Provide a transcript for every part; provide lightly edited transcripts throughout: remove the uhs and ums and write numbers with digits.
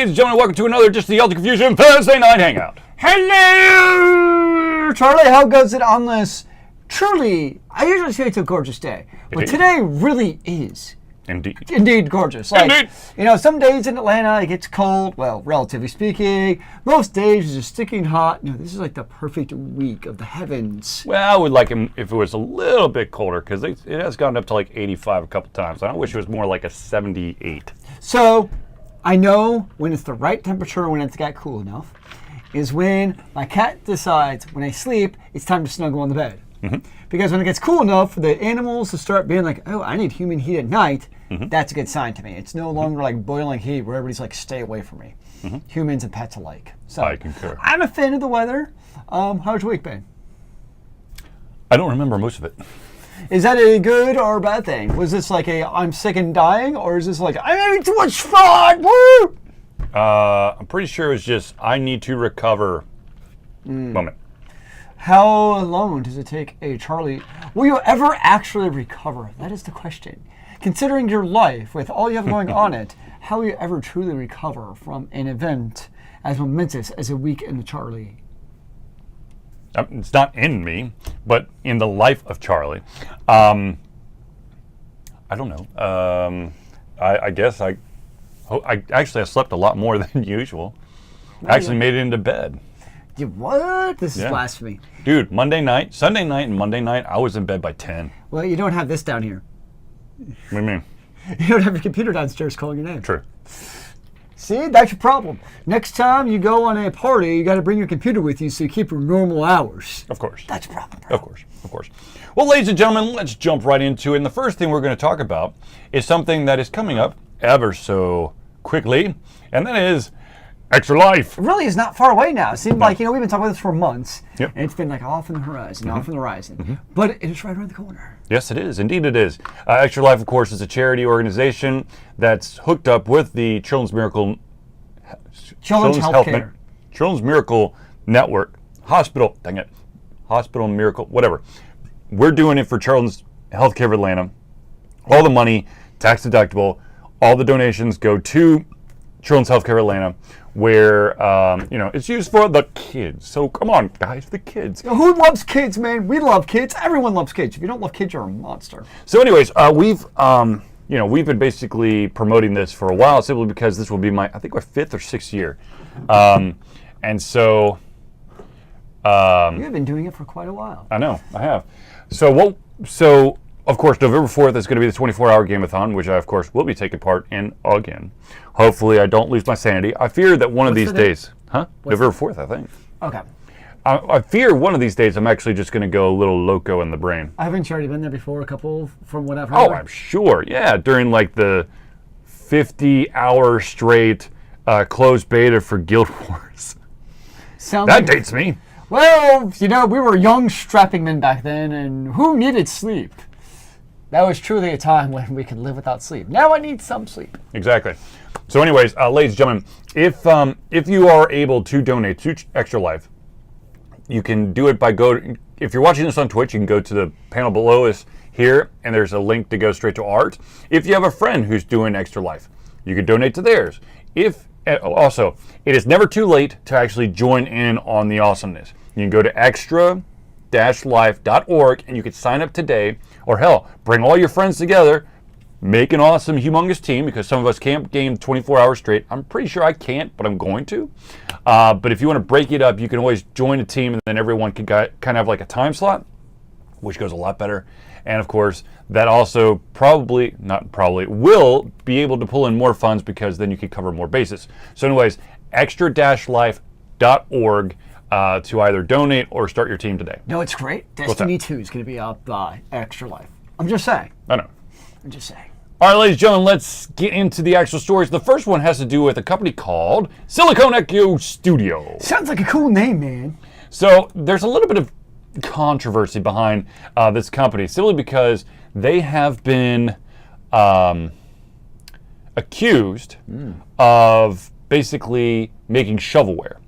ladies and gentlemen, welcome to another Just the Ultimate Confusion Thursday Night Hangout. Hello, Charlie. How goes it on this truly, I usually say it's a gorgeous day, but today really is. Indeed gorgeous. Like, Indeed. You know, some days in Atlanta it gets cold, well, relatively speaking. Most days it's just sticking hot. No, this is like the perfect week of the heavens. Well, I would like him if it was a little bit colder, because it has gone up to like 85 a couple times. I wish it was more like a 78. So, I know when it's the right temperature, when it's got cool enough, is when my cat decides when I sleep, it's time to snuggle on the bed. Mm-hmm. Because when it gets cool enough for the animals to start being like, oh, I need human heat at night, that's a good sign to me. It's no longer like boiling heat where everybody's like, stay away from me. Humans and pets alike. So I concur. I'm a fan of the weather. How's your week been? I don't remember most of it. Is that a good or a bad thing? Was this like a I'm sick and dying, or is this like I'm having too much fun? Woo! I'm pretty sure it was just I need to recover moment. How long does it take a Charlie? Will you ever actually recover? That is the question. Considering your life with all you have going on it, how will you ever truly recover from an event as momentous as a week in the Charlie? It's not in me, but in the life of Charlie. I don't know. I guess I slept a lot more than usual. I actually made it into bed. What? This is blasphemy. Dude, Sunday night, and Monday night, I was in bed by 10. Well, you don't have this down here. What do you mean? You don't have your computer downstairs calling your name. True. See, that's your problem. Next time you go on a party, you got to bring your computer with you so you keep your normal hours. Of course. That's your problem, bro. Of course. Well, ladies and gentlemen, let's jump right into it. And the first thing we're going to talk about is something that is coming up ever so quickly, and that is Extra Life. It really is not far away now. It seems like, we've been talking about this for months, and it's been like off on the horizon, but it is right around the corner. Yes, it is. Indeed, it is. Extra Life, of course, is a charity organization that's hooked up with the Children's Miracle Network, Hospital Miracle, whatever. We're doing it for Children's Healthcare of Atlanta. All the money, tax deductible, all the donations go to Children's Healthcare of Atlanta, where it's used for the kids. So come on, guys, the kids. Who loves kids, man? We love kids. Everyone loves kids. If you don't love kids, you're a monster. So, anyways, we've been basically promoting this for a while, simply because this will be my 5th or 6th year, and so you've been doing it for quite a while. I know, I have. So of course, November 4th is going to be the 24-hour game-a-thon, which I, of course, will be taking part in again. Hopefully, I don't lose my sanity. I fear that one of these days... November 4th, I think. Okay. I fear one of these days I'm actually just going to go a little loco in the brain. Haven't you already been there before, a couple, from what I've heard? Oh, I'm sure. Yeah, during like the 50-hour straight closed beta for Guild Wars. That dates me. Well, we were young, strapping men back then, and who needed sleep? That was truly a time when we could live without sleep. Now I need some sleep. Exactly. So anyways, ladies and gentlemen, if you are able to donate to Extra Life, you can do it by if you're watching this on Twitch, you can go to the panel below us here, and there's a link to go straight to art. If you have a friend who's doing Extra Life, you can donate to theirs. Also, it is never too late to actually join in on the awesomeness. You can go to extra-life.org and you can sign up today, or hell, bring all your friends together, make an awesome, humongous team, because some of us can't game 24 hours straight. I'm pretty sure I can't, but I'm going to. But if you want to break it up, you can always join a team, and then everyone can kind of have like a time slot, which goes a lot better. And of course, that also will be able to pull in more funds, because then you can cover more bases. So anyways, extra-life.org to either donate or start your team today. No, it's great. Destiny 2 is going to be up by Extra Life. I'm just saying. I know. I'm just saying. All right, ladies and gentlemen, let's get into the actual stories. The first one has to do with a company called Silicon Echo Studio. Sounds like a cool name, man. So there's a little bit of controversy behind this company, simply because they have been accused of basically making shovelware.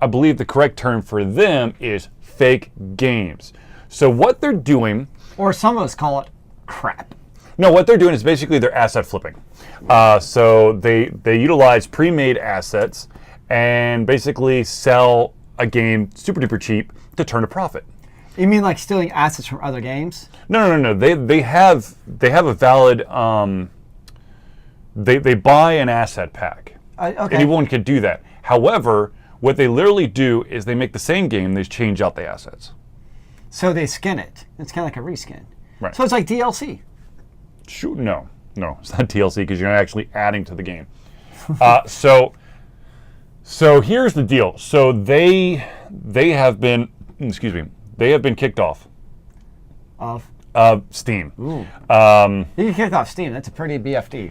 I believe the correct term for them is fake games. So what they're doing... Or some of us call it crap. No, what they're doing is basically they're asset flipping. So they utilize pre-made assets and basically sell a game super duper cheap to turn a profit. You mean like stealing assets from other games? No. They have a valid. They buy an asset pack. Okay. Anyone could do that. However, what they literally do is they make the same game. They change out the assets. So they skin it. It's kind of like a reskin. Right. So it's like DLC. Shoot, no, it's not DLC because you're not actually adding to the game. So here's the deal. So they have been kicked off Of Steam. Ooh. You can kick off Steam. That's a pretty BFD.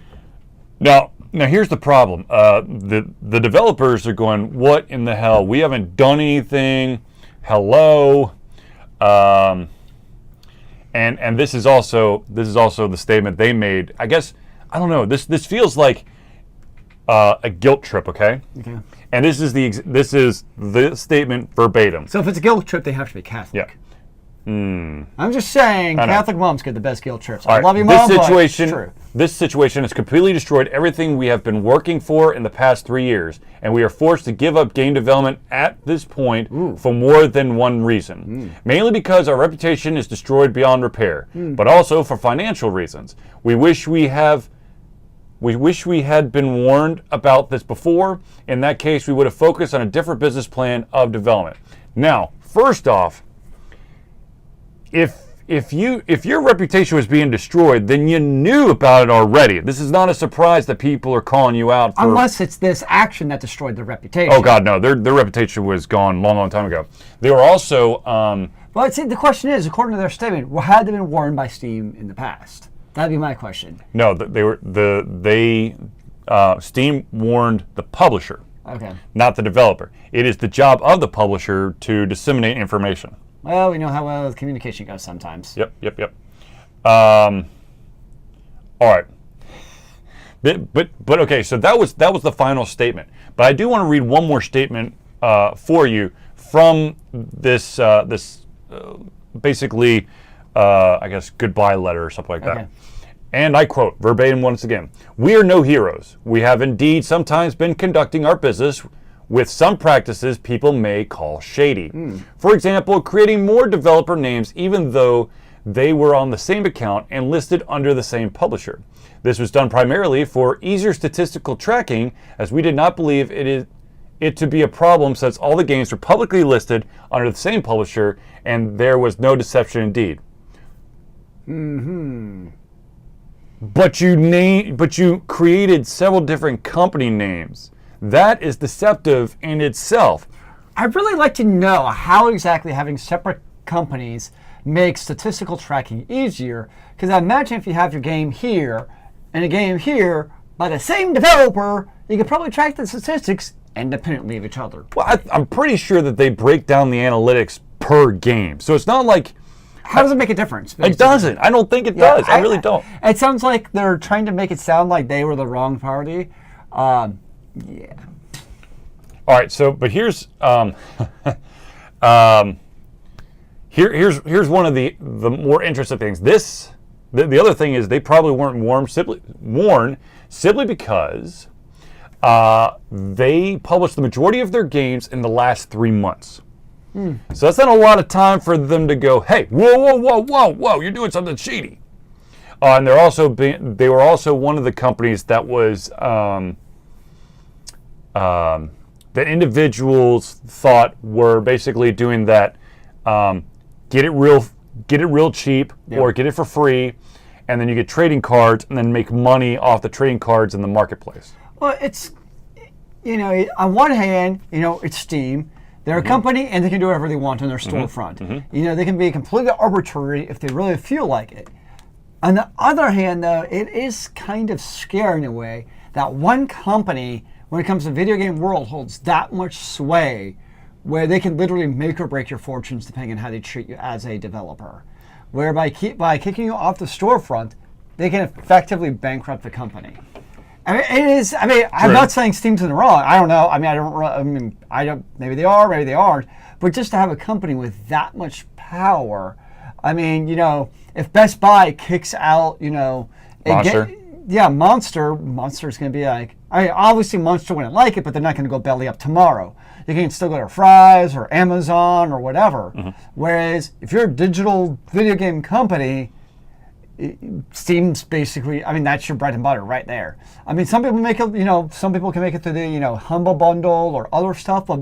Now here's the problem. The developers are going, what in the hell? We haven't done anything. Hello. And this is also the statement they made. I guess I don't know. This feels like a guilt trip. Okay. Okay. And this is the statement verbatim. So if it's a guilt trip, they have to be Catholic. Yeah. I'm just saying, Catholic moms get the best guilt trips. I Right. love you, Mom. This situation has completely destroyed everything we have been working for in the past 3 years, and we are forced to give up game development at this point for more than one reason. Mainly because our reputation is destroyed beyond repair, but also for financial reasons. We wish we had been warned about this before. In that case, we would have focused on a different business plan of development. Now, first off, if your reputation was being destroyed, then you knew about it already. This is not a surprise that people are calling you out for... Unless it's this action that destroyed their reputation. Oh, God, no. Their reputation was gone a long, long time ago. They were also... Well, see, the question is, according to their statement, had they been warned by Steam in the past? That'd be my question. No, Steam warned the publisher, not the developer. It is the job of the publisher to disseminate information. Well, we know how well the communication goes sometimes. Yep. All right. But okay, so that was the final statement. But I do want to read one more statement for you from this basically I guess goodbye letter or something like that. And I quote verbatim once again: "We are no heroes. We have indeed sometimes been conducting our business with some practices people may call shady. For example, creating more developer names even though they were on the same account and listed under the same publisher. This was done primarily for easier statistical tracking, as we did not believe it to be a problem since all the games were publicly listed under the same publisher and there was no deception indeed." But you created several different company names. That is deceptive in itself. I'd really like to know how exactly having separate companies makes statistical tracking easier, because I imagine if you have your game here and a game here by the same developer, you could probably track the statistics independently of each other. Well, I'm pretty sure that they break down the analytics per game. So it's not like... How does it make a difference? Basically? It doesn't. I don't think it does. I really don't. It sounds like they're trying to make it sound like they were the wrong party. Yeah. All right. So, but here's here's one of the more interesting things. The other thing is they probably weren't warned simply because they published the majority of their games in the last 3 months. So that's not a lot of time for them to go, hey, whoa, you're doing something shady. And they were also one of the companies that was that individuals thought were basically doing that, get it real cheap, or get it for free, and then you get trading cards and then make money off the trading cards in the marketplace. Well, it's, on one hand, it's Steam. They're a company and they can do whatever they want on their storefront. They can be completely arbitrary if they really feel like it. On the other hand, though, it is kind of scary in a way that one company, when it comes to the video game world, holds that much sway where they can literally make or break your fortunes depending on how they treat you as a developer. Whereby by kicking you off the storefront, they can effectively bankrupt the company. I'm not saying Steam's in the wrong. I don't know. Maybe they are, maybe they aren't. But just to have a company with that much power, I mean, if Best Buy kicks out, Monster. Monster's going to be like, obviously Monster wouldn't like it, but they're not going to go belly up tomorrow. You can still go to Fry's or Amazon or whatever. Whereas if you're a digital video game company, Steam's basically, that's your bread and butter right there. Some people make it, some people can make it through the, Humble Bundle or other stuff, but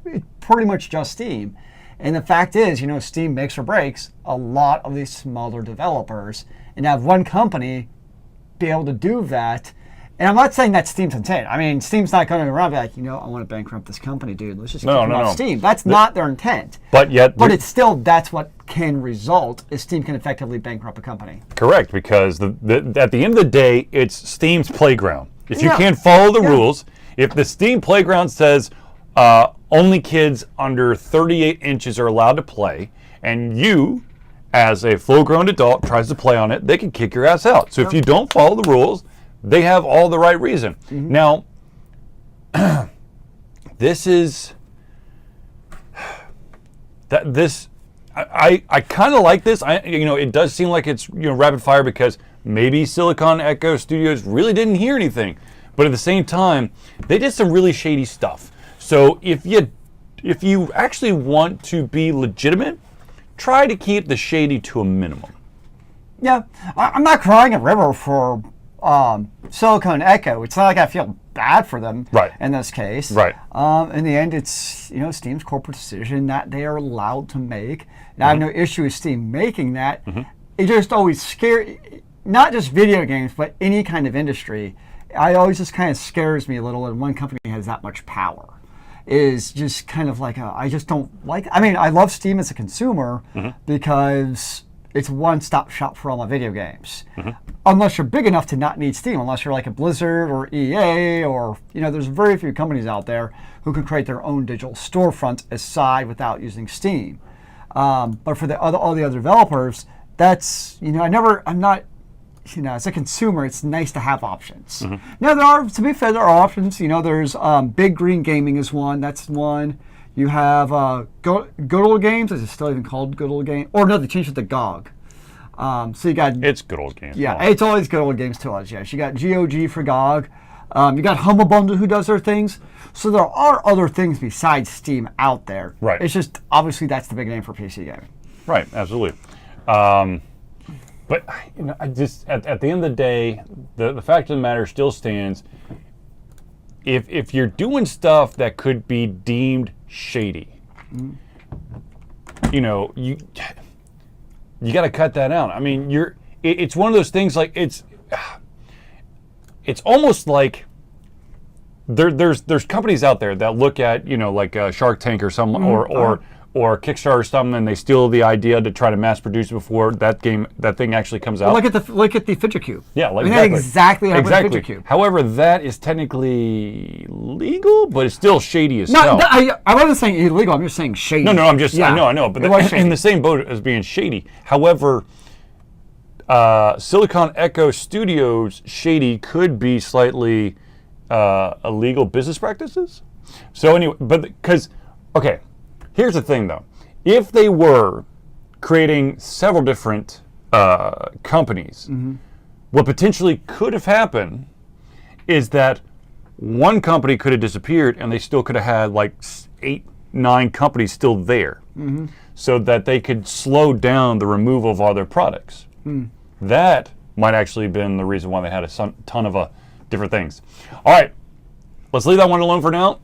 it's pretty much just Steam. And the fact is, Steam makes or breaks a lot of these smaller developers, and to have one company be able to do that. And I'm not saying that Steam's intent. Steam's not going around and be like, I want to bankrupt this company, dude. Let's just kick them off Steam. That's not their intent. But it's still, that's what can result, is Steam can effectively bankrupt a company. Correct, because at the end of the day, it's Steam's playground. If you can't follow the rules, if the Steam playground says only kids under 38 inches are allowed to play, and you, as a full-grown adult, tries to play on it, they can kick your ass out. So if you don't follow the rules, they have all the right reason. Now, this is I kind of like this. It does seem like it's rapid fire because maybe Silicon Echo Studios really didn't hear anything, but at the same time, they did some really shady stuff. So if you actually want to be legitimate, try to keep the shady to a minimum. Yeah, I'm not crying a river for Silicon Echo. It's not like I feel bad for them in this case. Right. In the end, it's Steam's corporate decision that they are allowed to make. And I have no issue with Steam making that. It just always scares, not just video games, but any kind of industry. It always just kind of scares me a little when one company has that much power. Is just kind of like, I just don't like, I love Steam as a consumer because it's a one-stop shop for all my video games. Unless you're big enough to not need Steam, unless you're like a Blizzard or EA or, there's very few companies out there who can create their own digital storefront aside without using Steam. But for all the other developers, that's, I'm not, as a consumer, it's nice to have options. Now, to be fair, there are options. There's Big Green Gaming is one. That's one. You have Good Old Games. Is it still even called Good Old Games? Or no, they changed it to GOG. So you got... It's Good Old Games. Yeah, it's always Good Old Games to us, yes. You got GOG for GOG. You got Humble Bundle who does their things. So there are other things besides Steam out there. Right. It's just, obviously, that's the big name for PC gaming. Right, absolutely. But I just at the end of the day, the fact of the matter still stands. If you're doing stuff that could be deemed shady, you got to cut that out. It's one of those things like it's almost like there's companies out there that look at like Shark Tank or some or Kickstarter or something, and they steal the idea to try to mass produce it before that thing actually comes out. Well, look at the Fidget Cube. Yeah, that's exactly how Fidget Cube. However, that is technically legal, but it's still shady as hell. I wasn't saying illegal. I'm just saying shady. No, I'm just I know, but in the same boat as being shady. However, Silicon Echo Studios shady could be slightly illegal business practices. So anyway, but because here's the thing, though. If they were creating several different companies, what potentially could have happened is that one company could have disappeared and they still could have had like 8, 9 companies still there so that they could slow down the removal of all their products. That might actually have been the reason why they had a ton of different things. All right, let's leave that one alone for now.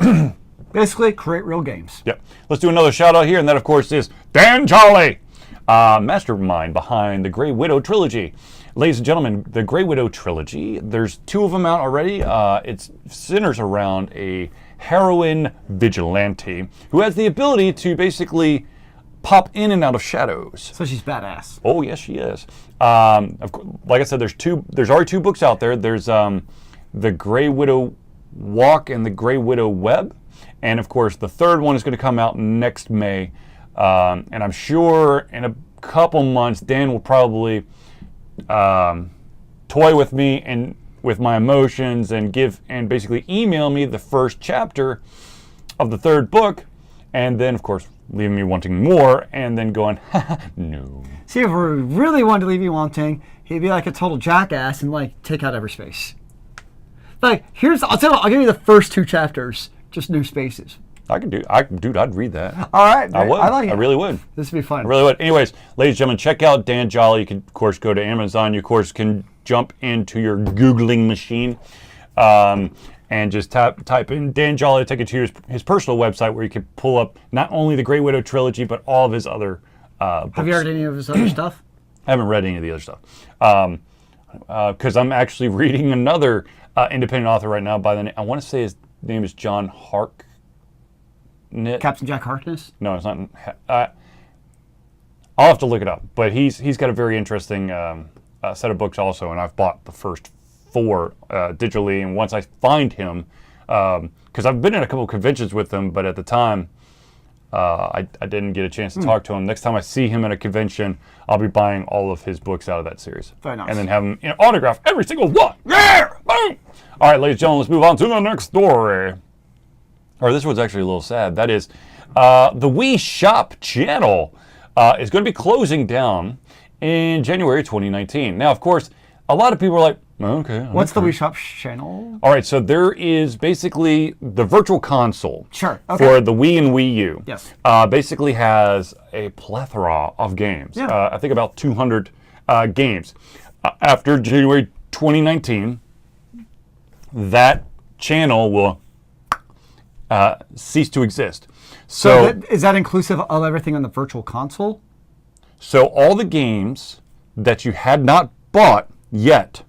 Basically, create real games. Yep. Let's do another shout out here, and that, of course, is Dan Jolley, mastermind behind the Grey Widow Trilogy. Ladies and gentlemen, the Grey Widow Trilogy, there's 2 of them out already. It centers around a heroine vigilante who has the ability to basically pop in and out of shadows. So she's badass. Oh, yes, she is. Of course, like I said, there's already 2 books out there. There's the Grey Widow Walk and the Grey Widow Web. And, of course, the 3rd one is going to come out next May. And I'm sure in a couple months, Dan will probably toy with me and with my emotions and basically email me the first chapter of the 3rd book. and then, of course, leaving me wanting more, and then going, no. See, if we really wanted to leave you wanting, he'd be like a total jackass and like take out every space. Like, I'll tell you what, I'll give you the first 2 chapters, just new spaces. Dude, I'd read that. All right. I would. like it. I really would. This would be fun. I really would. Anyways, ladies and gentlemen, check out Dan Jolley. You can, of course, go to Amazon. You, of course, can jump into your Googling machine and just type in Dan Jolley, take it to his personal website where you can pull up not only the Great Widow trilogy, but all of his other books. Have you heard any of his other stuff? I haven't read any of the other stuff. Because I'm actually reading another independent author right now by the name, I want to say his name is John Harknett. Captain Jack Harkness? No, it's not. I'll have to look it up. But he's got a very interesting set of books also, and I've bought the first 4 digitally. And once I find him, because I've been in a couple of conventions with him, but at the time I didn't get a chance to talk to him. Next time I see him at a convention, I'll be buying all of his books out of that series. Very nice. And then have him autograph every single one. Yeah! Boom! All right, ladies and gentlemen, let's move on to the next story. Or this one's actually a little sad. That is, the Wii Shop Channel is going to be closing down in January 2019. Now, of course, a lot of people are like, okay. What's the Wii Shop Channel? All right, so there is basically the virtual console Sure. Okay. for the Wii and Wii U. Yes. Basically has a plethora of games. Yeah. I think about 200 games. After January 2019, that channel will cease to exist. So is that inclusive of everything on the virtual console? So all the games that you had not bought yet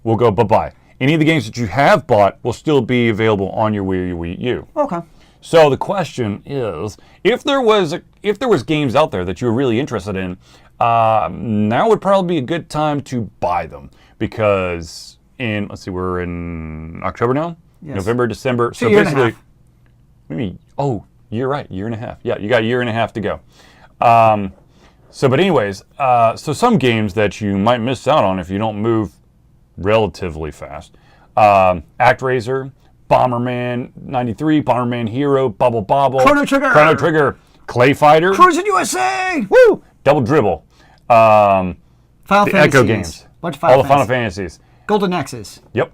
will go bye-bye. Any of the games that you have bought will still be available on your Wii or your Wii U. Okay. So the question is, if there was games out there that you were really interested in, now would probably be a good time to buy them, because we're in October now? Yes. November, December. So basically, you're right, year and a half. Yeah, you got a year and a half to go. But anyways, so some games that you might miss out on if you don't move relatively fast. ActRaiser, Bomberman 93, Bomberman Hero, Bubble Bobble, Chrono Trigger, Clay Fighter, Cruis'n USA, woo, Double Dribble, Final Fantasy, Echo games, bunch of all the Final Fantasies. Golden Nexus. Yep.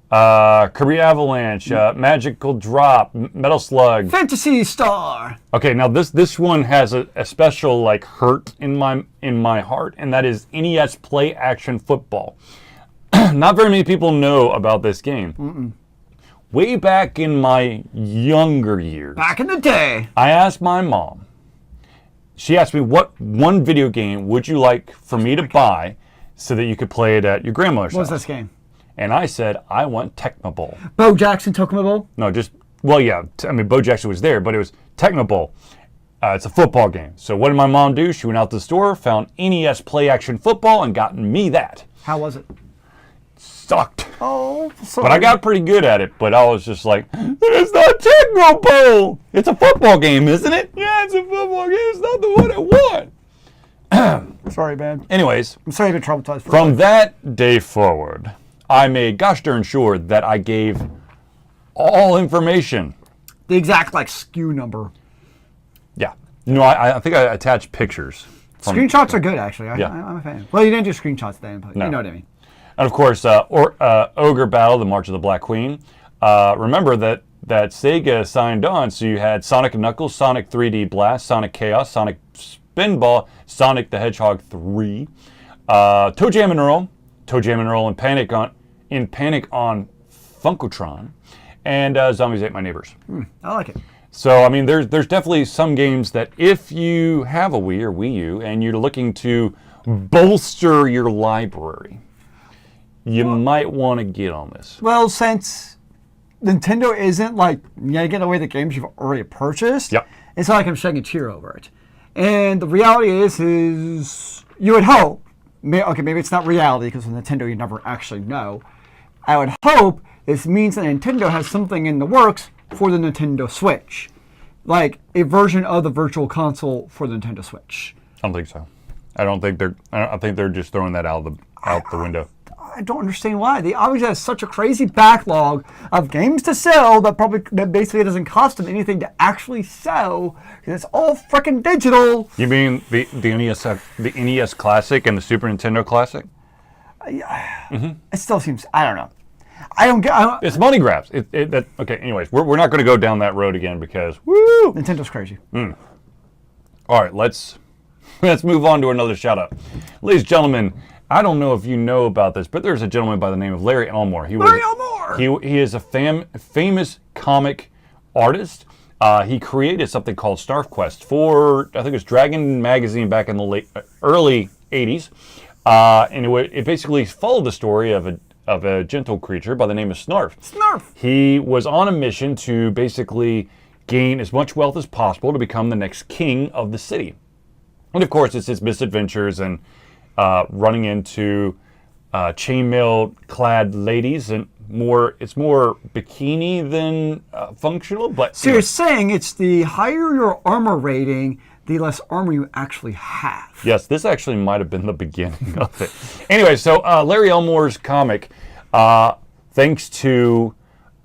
Kirby Avalanche, Magical Drop, Metal Slug, Fantasy Star. Okay, now this one has a special hurt in my heart, and that is NES Play Action Football. Not very many people know about this game. Way back in my younger years, Back in the day, I asked my mom. She asked me, what one video game would you like for me to buy so that you could play it at your grandmother's house? what was this game? And I said, I want Tecmo Bowl. Bo Jackson Tecmo Bowl? No, Bo Jackson was there, but it was Tecmo Bowl. It's a football game. So what did my mom do? She went out to the store, found NES Play Action Football, and got me that. How was it? Sucked. Oh, sorry. But I got pretty good at it, but I was just like, it's not Tecmo Bowl! It's a football game, isn't it? Yeah, it's a football game. It's not the one I want. Sorry, man. Anyways, I'm sorry you've been traumatized. from that day forward, I made gosh darn sure that I gave all information. The exact SKU number. Yeah. I think I attached pictures. Screenshots are good, actually. I'm a fan. Well, you didn't do screenshots then, but No. you know what I mean. And of course, Ogre Battle, the March of the Black Queen. Remember that Sega signed on, so you had Sonic & Knuckles, Sonic 3D Blast, Sonic Chaos, Sonic Spinball, Sonic the Hedgehog 3, Toe Jam and Earl in Panic on Funkotron, and Zombies Ate My Neighbors. I like it. So, I mean, there's definitely some games that if you have a Wii or Wii U and you're looking to bolster your library, you might want to get on this. Well, since Nintendo isn't get away the games you've already purchased, it's not like I'm shedding a tear over it. And the reality is you would hope, maybe it's not reality because with Nintendo you never actually know. I would hope this means that Nintendo has something in the works for the Nintendo Switch. Like a version of the Virtual Console for the Nintendo Switch. I don't think so. I think they're just throwing that out the window. I don't understand why. They obviously have such a crazy backlog of games to sell that basically doesn't cost them anything to actually sell because it's all freaking digital. You mean the NES Classic and the Super Nintendo Classic? It still seems, I don't know. I don't get. It's money grabs. Okay. Anyways, we're not going to go down that road again because woo, Nintendo's crazy. All right, let's move on to another shout out, ladies and gentlemen. I don't know if you know about this, but there's a gentleman by the name of Larry Elmore. Larry Elmore. He is a famous comic artist. He created something called SnarfQuest for, I think it was Dragon magazine back in the early '80s, and it basically followed the story of a gentle creature by the name of Snarf. Snarf. He was on a mission to basically gain as much wealth as possible to become the next king of the city. And of course, it's his misadventures and running into chainmail-clad ladies and it's more bikini than functional. But so you're saying it's the higher your armor rating, the less armor you actually have. Yes, this actually might have been the beginning of it. Anyway, so Larry Elmore's comic, thanks to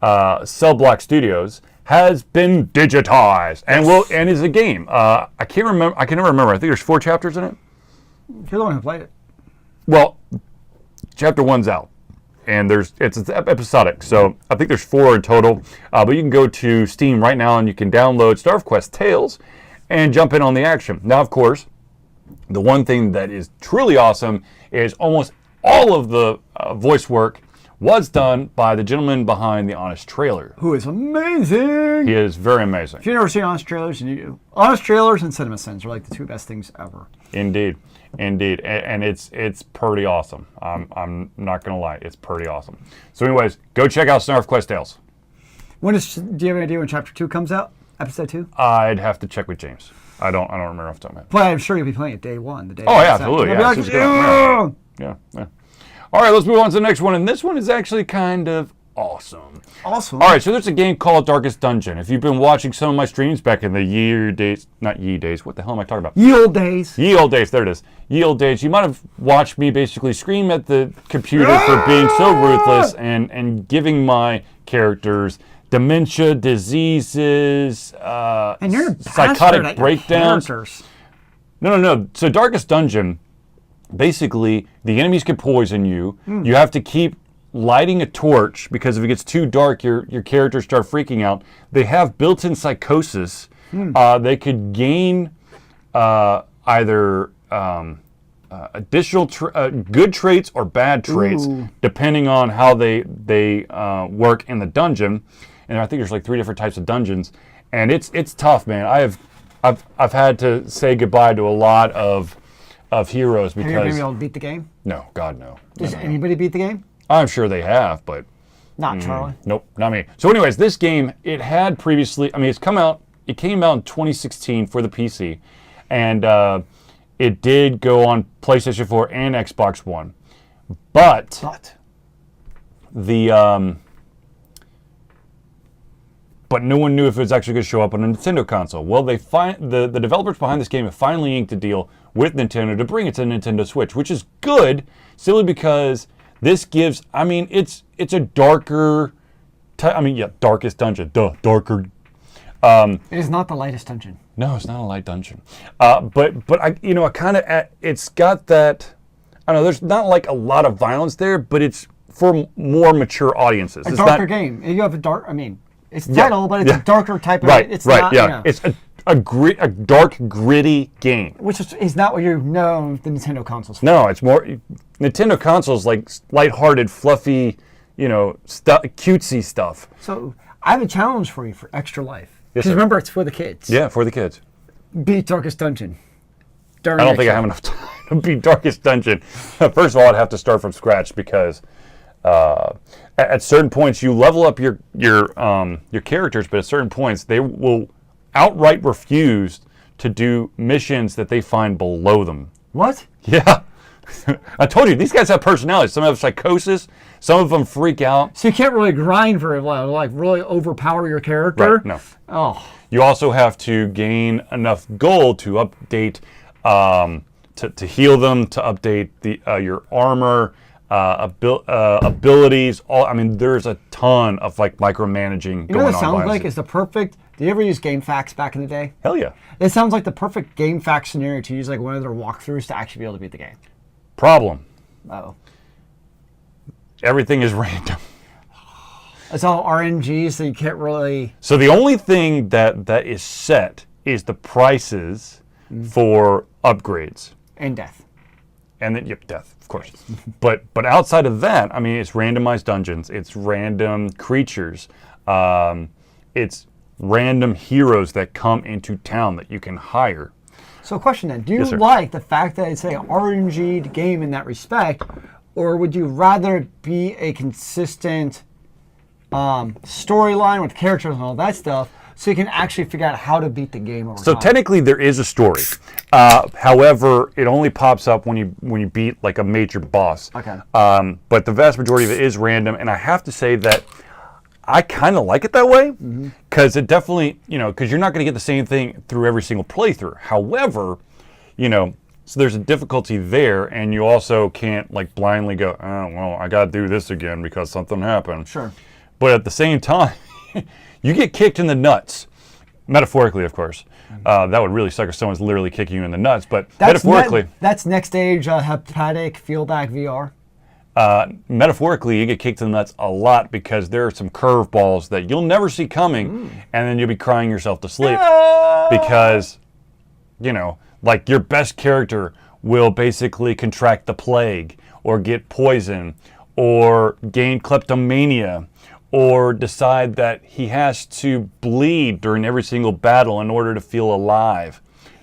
Cell Block Studios, has been digitized and is a game. I can never remember. I think there's 4 chapters in it. You're the one who played it. Well, chapter 1's out, and it's episodic. So I think there's 4 in total. But you can go to Steam right now and you can download SnarfQuest Tales and jump in on the action. Now, of course, the one thing that is truly awesome is almost all of the voice work was done by the gentleman behind the Honest Trailer. Who is amazing. He is very amazing. If you've never seen Honest Trailers, Honest Trailers and CinemaSins are like the 2 best things ever. Indeed. And it's pretty awesome. I'm not going to lie. It's pretty awesome. So anyways, go check out SnarfQuest Tales. Do you have any idea when Chapter 2 comes out? Episode 2? I'd have to check with James. I don't remember off the top of my head. But I'm sure you'll be playing it day 1. The day oh, yeah, absolutely. Yeah. All right, let's move on to the next one. And this one is actually kind of awesome. Awesome. All right, so there's a game called Darkest Dungeon. If you've been watching some of my streams back in the what the hell am I talking about? Ye olde days. Ye olde days, there it is. Ye olde days. You might have watched me basically scream at the computer for being so ruthless and giving my characters dementia, diseases, and you're a psychotic breakdowns. Characters. No. So Darkest Dungeon, basically, the enemies can poison you. You have to keep lighting a torch because if it gets too dark, your characters start freaking out. They have built-in psychosis. They could gain either additional good traits or bad traits, depending on how they work in the dungeon. And I think there's like 3 different types of dungeons, and it's tough, man. I've had to say goodbye to a lot of heroes because. Have you ever been able to beat the game? No, God no. Does anybody beat the game? I'm sure they have, but not Charlie. Nope, not me. So, anyways, this game it had previously. I mean, it came out in 2016 for the PC, and it did go on PlayStation 4 and Xbox One, but but no one knew if it was actually going to show up on a Nintendo console. Well, the developers behind this game have finally inked a deal with Nintendo to bring it to Nintendo Switch, which is good, simply because this gives, I mean, it's a darker, Darkest Dungeon, darker. It is not the lightest dungeon. No, it's not a light dungeon. But I kind of, it's got that, I don't know, there's not like a lot of violence there, but it's for more mature audiences. It's darker game. You have it's subtle, but it's a darker type of. It's not, It's a dark, gritty game. Which is not what you know the Nintendo consoles for. No, it's more Nintendo consoles like lighthearted, fluffy, cutesy stuff. So I have a challenge for you for Extra Life. Because remember, it's for the kids. Yeah, for the kids. Beat Darkest Dungeon. I don't think I have enough time to beat Darkest Dungeon. First of all, I'd have to start from scratch because at certain points you level up your characters, but at certain points they will outright refuse to do missions that they find below them. What? Yeah. I told you, these guys have personalities. Some have psychosis. Some of them freak out. So you can't really grind very well, like really overpower your character? Right, no. Oh. You also have to gain enough gold to update, to heal them, to update your armor. abilities. I mean, there's a ton of like micromanaging You know going what it on. sounds like? It's the perfect. Do you ever use GameFAQs back in the day? Hell yeah. It sounds like the perfect GameFAQ scenario to use like one of their walkthroughs to actually be able to beat the game. Problem. Oh. Everything is random. It's all RNG, so you can't really. So the only thing that is set is the prices for upgrades. And death. And then, yep, death, of course. but outside of that, I mean, it's randomized dungeons. It's random creatures. It's random heroes that come into town that you can hire. So question then, do you Yes, sir. like the fact that it's a RNG'd game in that respect, or would you rather it be a consistent storyline with characters and all that stuff, so you can actually figure out how to beat the game over So time? technically there is a story. However, it only pops up when you beat like a major boss. Okay. But the vast majority of it is random, and I have to say that I kind of like it that way, because it definitely, because you're not going to get the same thing through every single playthrough. However, so there's a difficulty there, and you also can't like blindly go, oh, well, I got to do this again because something happened. Sure. But at the same time, you get kicked in the nuts. Metaphorically, of course. That would really suck if someone's literally kicking you in the nuts, but metaphorically. That's next stage hepatic feedback VR. Metaphorically, you get kicked in the nuts a lot because there are some curveballs that you'll never see coming, and then you'll be crying yourself to sleep because, like your best character will basically contract the plague or get poison or gain kleptomania or decide that he has to bleed during every single battle in order to feel alive.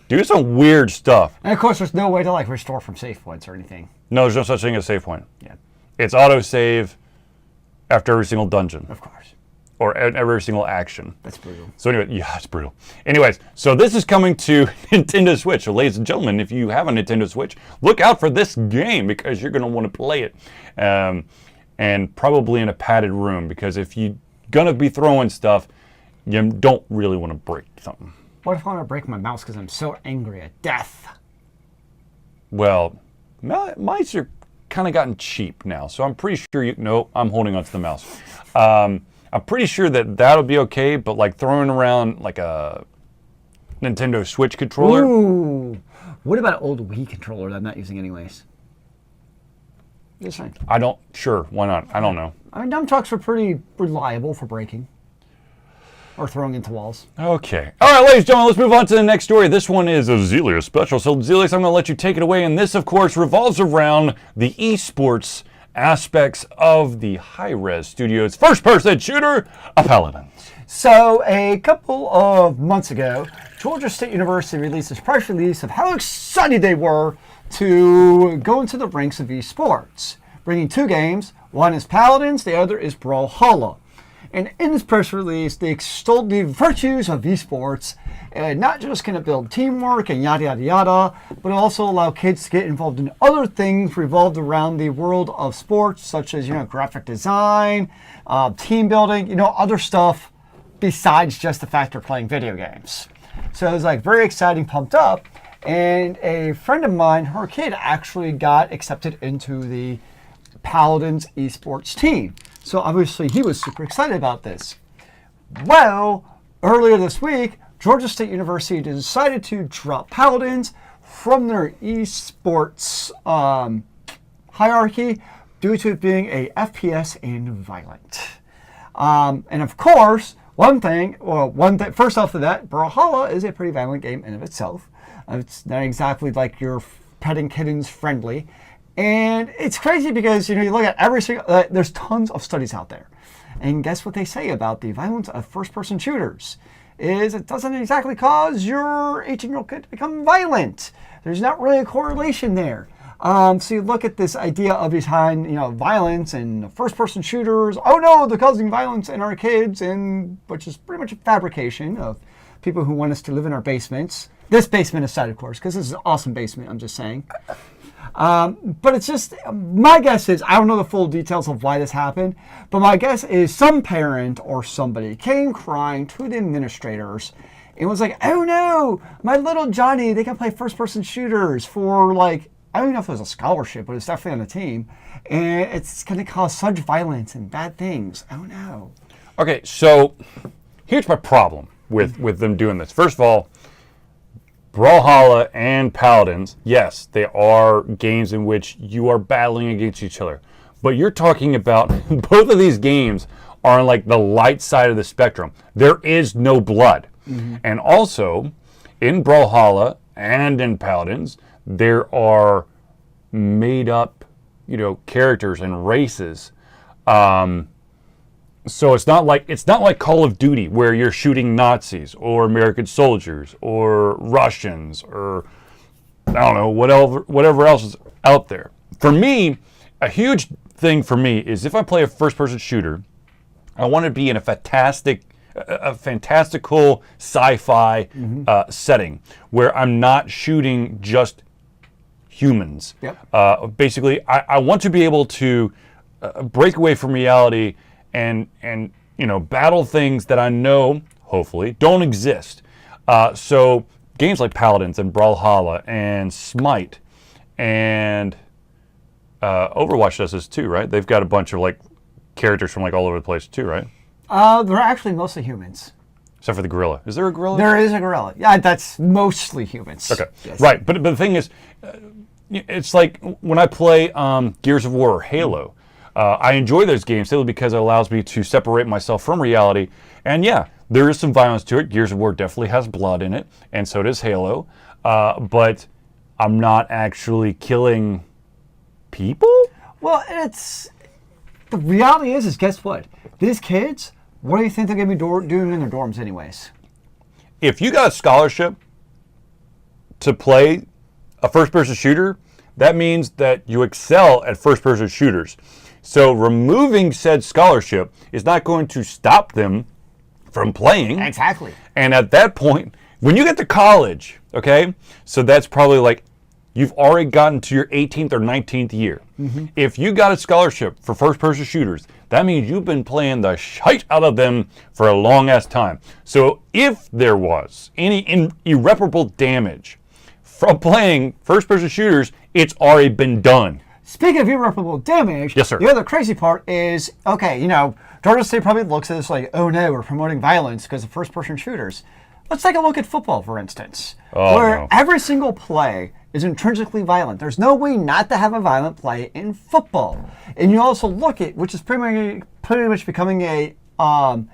Do some weird stuff. And of course, there's no way to like restore from save points or anything. No, there's no such thing as save point. Yeah. It's autosave after every single dungeon. Of course. Or every single action. That's brutal. So anyway, yeah, it's brutal. Anyways, so this is coming to Nintendo Switch. So ladies and gentlemen, if you have a Nintendo Switch, look out for this game because you're going to want to play it. And probably in a padded room, because if you're going to be throwing stuff, you don't really want to break something. What if I want to break my mouse because I'm so angry at death? Well, mice are kind of gotten cheap now, so I'm pretty sure no, I'm holding onto the mouse. I'm pretty sure that that'll be okay, but like throwing around like a Nintendo Switch controller. Ooh. What about an old Wii controller that I'm not using anyways? Just saying. Sure, why not? I don't know. I mean, dumb trucks are pretty reliable for breaking or throwing into walls. Okay. All right, ladies and gentlemen, let's move on to the next story. This one is a Zealeus special. So, Zealeus, I'm going to let you take it away. And this, of course, revolves around the eSports aspects of the Hi-Res Studios first-person shooter, Paladins. So, a couple of months ago, Georgia State University released this press release of how excited they were to go into the ranks of eSports, bringing two games. One is Paladins, the other is Brawlhalla. And in this press release, they extolled the virtues of eSports, and not just going to build teamwork and yada yada yada, but also allow kids to get involved in other things revolved around the world of sports, such as graphic design, team building, other stuff besides just the fact they're playing video games. So it was like very exciting, pumped up. And a friend of mine, her kid actually got accepted into the Paladins esports team. So obviously he was super excited about this. Well, earlier this week, Georgia State University decided to drop Paladins from their esports hierarchy due to it being a FPS and violent. And of course, first off of that, Brawlhalla is a pretty violent game in of itself. It's not exactly like your petting kittens friendly. And it's crazy because, you look at every single, there's tons of studies out there. And guess what they say about the violence of first-person shooters? Is it doesn't exactly cause your 18-year-old kid to become violent. There's not really a correlation there. So you look at this idea of behind, violence and first-person shooters. Oh no, they're causing violence in our kids, which is pretty much a fabrication of people who want us to live in our basements. This basement aside, of course, because this is an awesome basement, I'm just saying. But it's just, my guess is, I don't know the full details of why this happened, but my guess is some parent or somebody came crying to the administrators and was like, oh no, my little Johnny, they can play first-person shooters for like I don't even know if it was a scholarship, but it's definitely on the team, and it's going to cause such violence and bad things. I don't know. Okay, so here's my problem with them doing this. First of all, Brawlhalla and Paladins, yes, they are games in which you are battling against each other. But you're talking about both of these games are on like the light side of the spectrum. There is no blood. And also, in Brawlhalla and in Paladins, there are made up, characters and races. So it's not like Call of Duty where you're shooting Nazis or American soldiers or Russians or I don't know, whatever else is out there. For me, a huge thing for me is if I play a first-person shooter, I want to be in a fantastical sci-fi setting where I'm not shooting just humans. Yep. Basically, I want to be able to break away from reality and battle things that I know, hopefully, don't exist. So games like Paladins and Brawlhalla and Smite and Overwatch does this too, right? They've got a bunch of like characters from like all over the place too, right? They're actually mostly humans. Except for the gorilla. Is there a gorilla? There is a gorilla. Yeah, that's mostly humans. Okay. Yes. Right, but the thing is, it's like when I play Gears of War or Halo, I enjoy those games simply because it allows me to separate myself from reality. And yeah, there is some violence to it. Gears of War definitely has blood in it, and so does Halo. But I'm not actually killing people? Well, the reality is guess what? These kids, what do you think they're going to be doing in their dorms anyways? If you got a scholarship to play a first-person shooter, that means that you excel at first-person shooters. So removing said scholarship is not going to stop them from playing. Exactly. And at that point, when you get to college, okay, so that's probably like you've already gotten to your 18th or 19th year. If you got a scholarship for first-person shooters, that means you've been playing the shite out of them for a long-ass time. So if there was any irreparable damage from playing first-person shooters, it's already been done. Speaking of irreparable damage, yes, sir. The other crazy part is, okay, Georgia State probably looks at this like, oh no, we're promoting violence because of first-person shooters. Let's take a look at football, for instance, where every single play is intrinsically violent. There's no way not to have a violent play in football. And you also look at, which is pretty much becoming a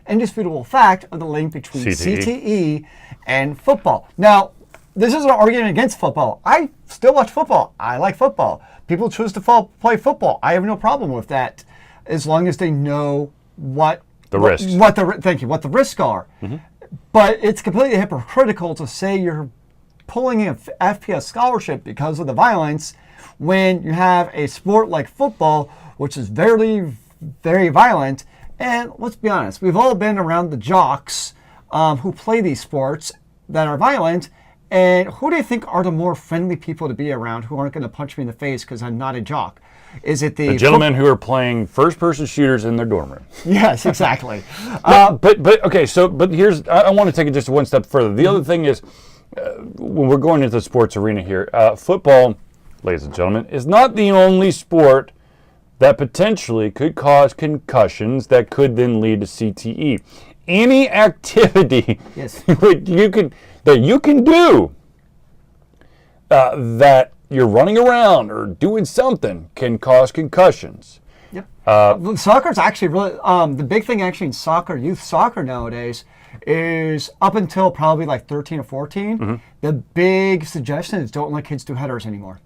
indisputable fact of the link between CTE and football. Now, this isn't an argument against football. I still watch football. I like football. People choose to play football. I have no problem with that, as long as they know what the risks are. But it's completely hypocritical to say you're pulling an FPS scholarship because of the violence when you have a sport like football, which is very, very violent. And let's be honest, we've all been around the jocks who play these sports that are violent. And who do you think are the more friendly people to be around who aren't going to punch me in the face because I'm not a jock? Is it the gentlemen who are playing first-person shooters in their dorm room? Yes, exactly. But okay. But here's I want to take it just one step further. The other thing is when we're going into the sports arena here, football, ladies and gentlemen, is not the only sport that potentially could cause concussions that could then lead to CTE. Any activity that you can do that you're running around or doing something can cause concussions. Yep. Soccer's actually really the big thing actually in soccer, youth soccer nowadays, is up until probably like 13 or 14. The big suggestion is don't let kids do headers anymore.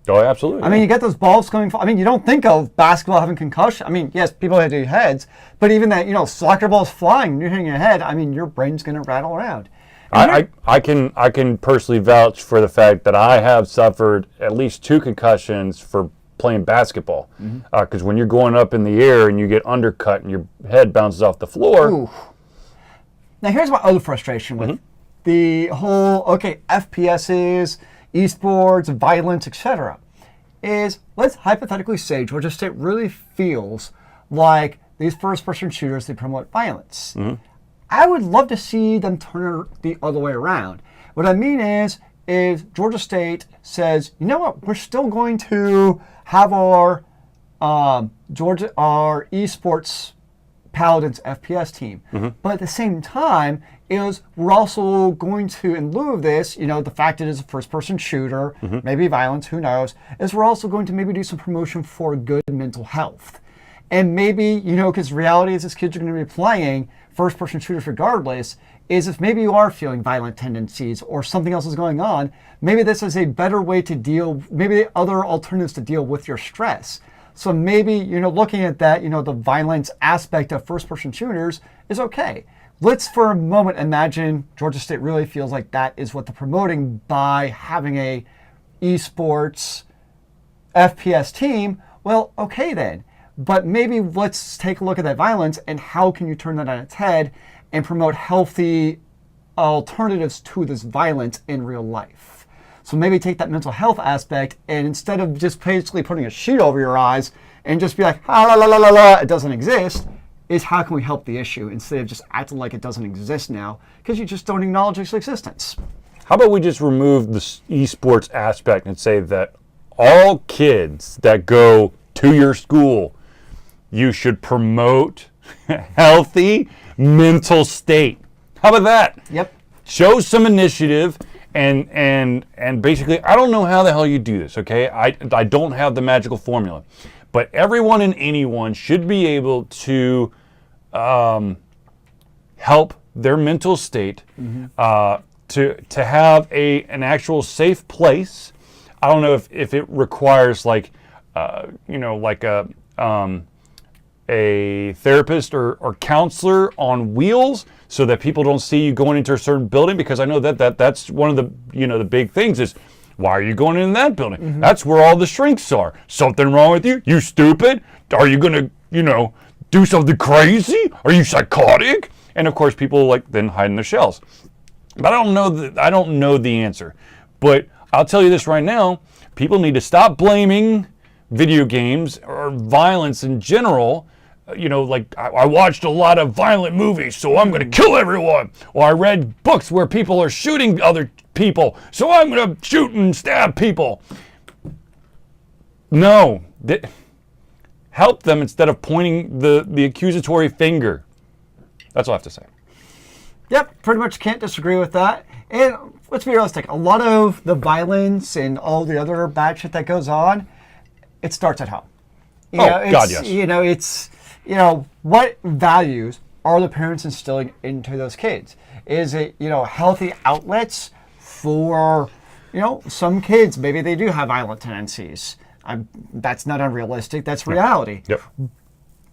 Oh, absolutely. I mean, you get those balls coming. I mean, you don't think of basketball having concussion. I mean, yes, people have to do heads, but even that, soccer balls flying, you're hitting your head. I mean, your brain's going to rattle around. I can personally vouch for the fact that I have suffered at least 2 concussions for playing basketball. Because when you're going up in the air and you get undercut and your head bounces off the floor. Ooh. Now, here's my other frustration with the whole, FPSs, eSports, violence, etc. is let's hypothetically say Georgia State really feels like these first-person shooters, they promote violence. I would love to see them turn it the other way around. What I mean is, is Georgia State says, you know what, we're still going to have our eSports Paladins FPS team. But at the same time, we're also going to, in lieu of this, the fact it is a first-person shooter, maybe violence, who knows, is we're also going to maybe do some promotion for good mental health. And maybe, because reality is these kids are going to be playing first-person shooters regardless, is if maybe you are feeling violent tendencies or something else is going on, maybe this is a better way to deal, maybe other alternatives to deal with your stress. So maybe, looking at that, the violence aspect of first-person shooters is okay. Let's for a moment imagine Georgia State really feels like that is what they're promoting by having a eSports FPS team. Well, okay then. But maybe let's take a look at that violence and how can you turn that on its head and promote healthy alternatives to this violence in real life. So maybe take that mental health aspect and instead of just basically putting a sheet over your eyes and just be like, ah, la, la, la, la, la, it doesn't exist, is how can we help the issue instead of just acting like it doesn't exist now because you just don't acknowledge its existence. How about we just remove the esports aspect and say that all kids that go to your school, you should promote healthy mental state. How about that? Yep. Show some initiative and basically, I don't know how the hell you do this, okay? I don't have the magical formula. But everyone and anyone should be able to help their mental state to have an actual safe place. I don't know if it requires like a therapist or counselor on wheels so that people don't see you going into a certain building, because I know that's one of the the big things is, why are you going in that building? That's where all the shrinks are. Something wrong with you? You stupid? Are you gonna do something crazy? Are you psychotic? And of course people like then hide in their shells. But I don't know the answer. But I'll tell you this right now, people need to stop blaming video games or violence in general. Like I watched a lot of violent movies, so I'm going to kill everyone. Or I read books where people are shooting other people, so I'm going to shoot and stab people. No. Help them instead of pointing the accusatory finger. That's all I have to say. Yep, pretty much can't disagree with that. And let's be realistic, a lot of the violence and all the other bad shit that goes on, it starts at home. God, yes. It's what values are the parents instilling into those kids? Is it, healthy outlets for, some kids, maybe they do have violent tendencies. That's not unrealistic, that's reality. Yep.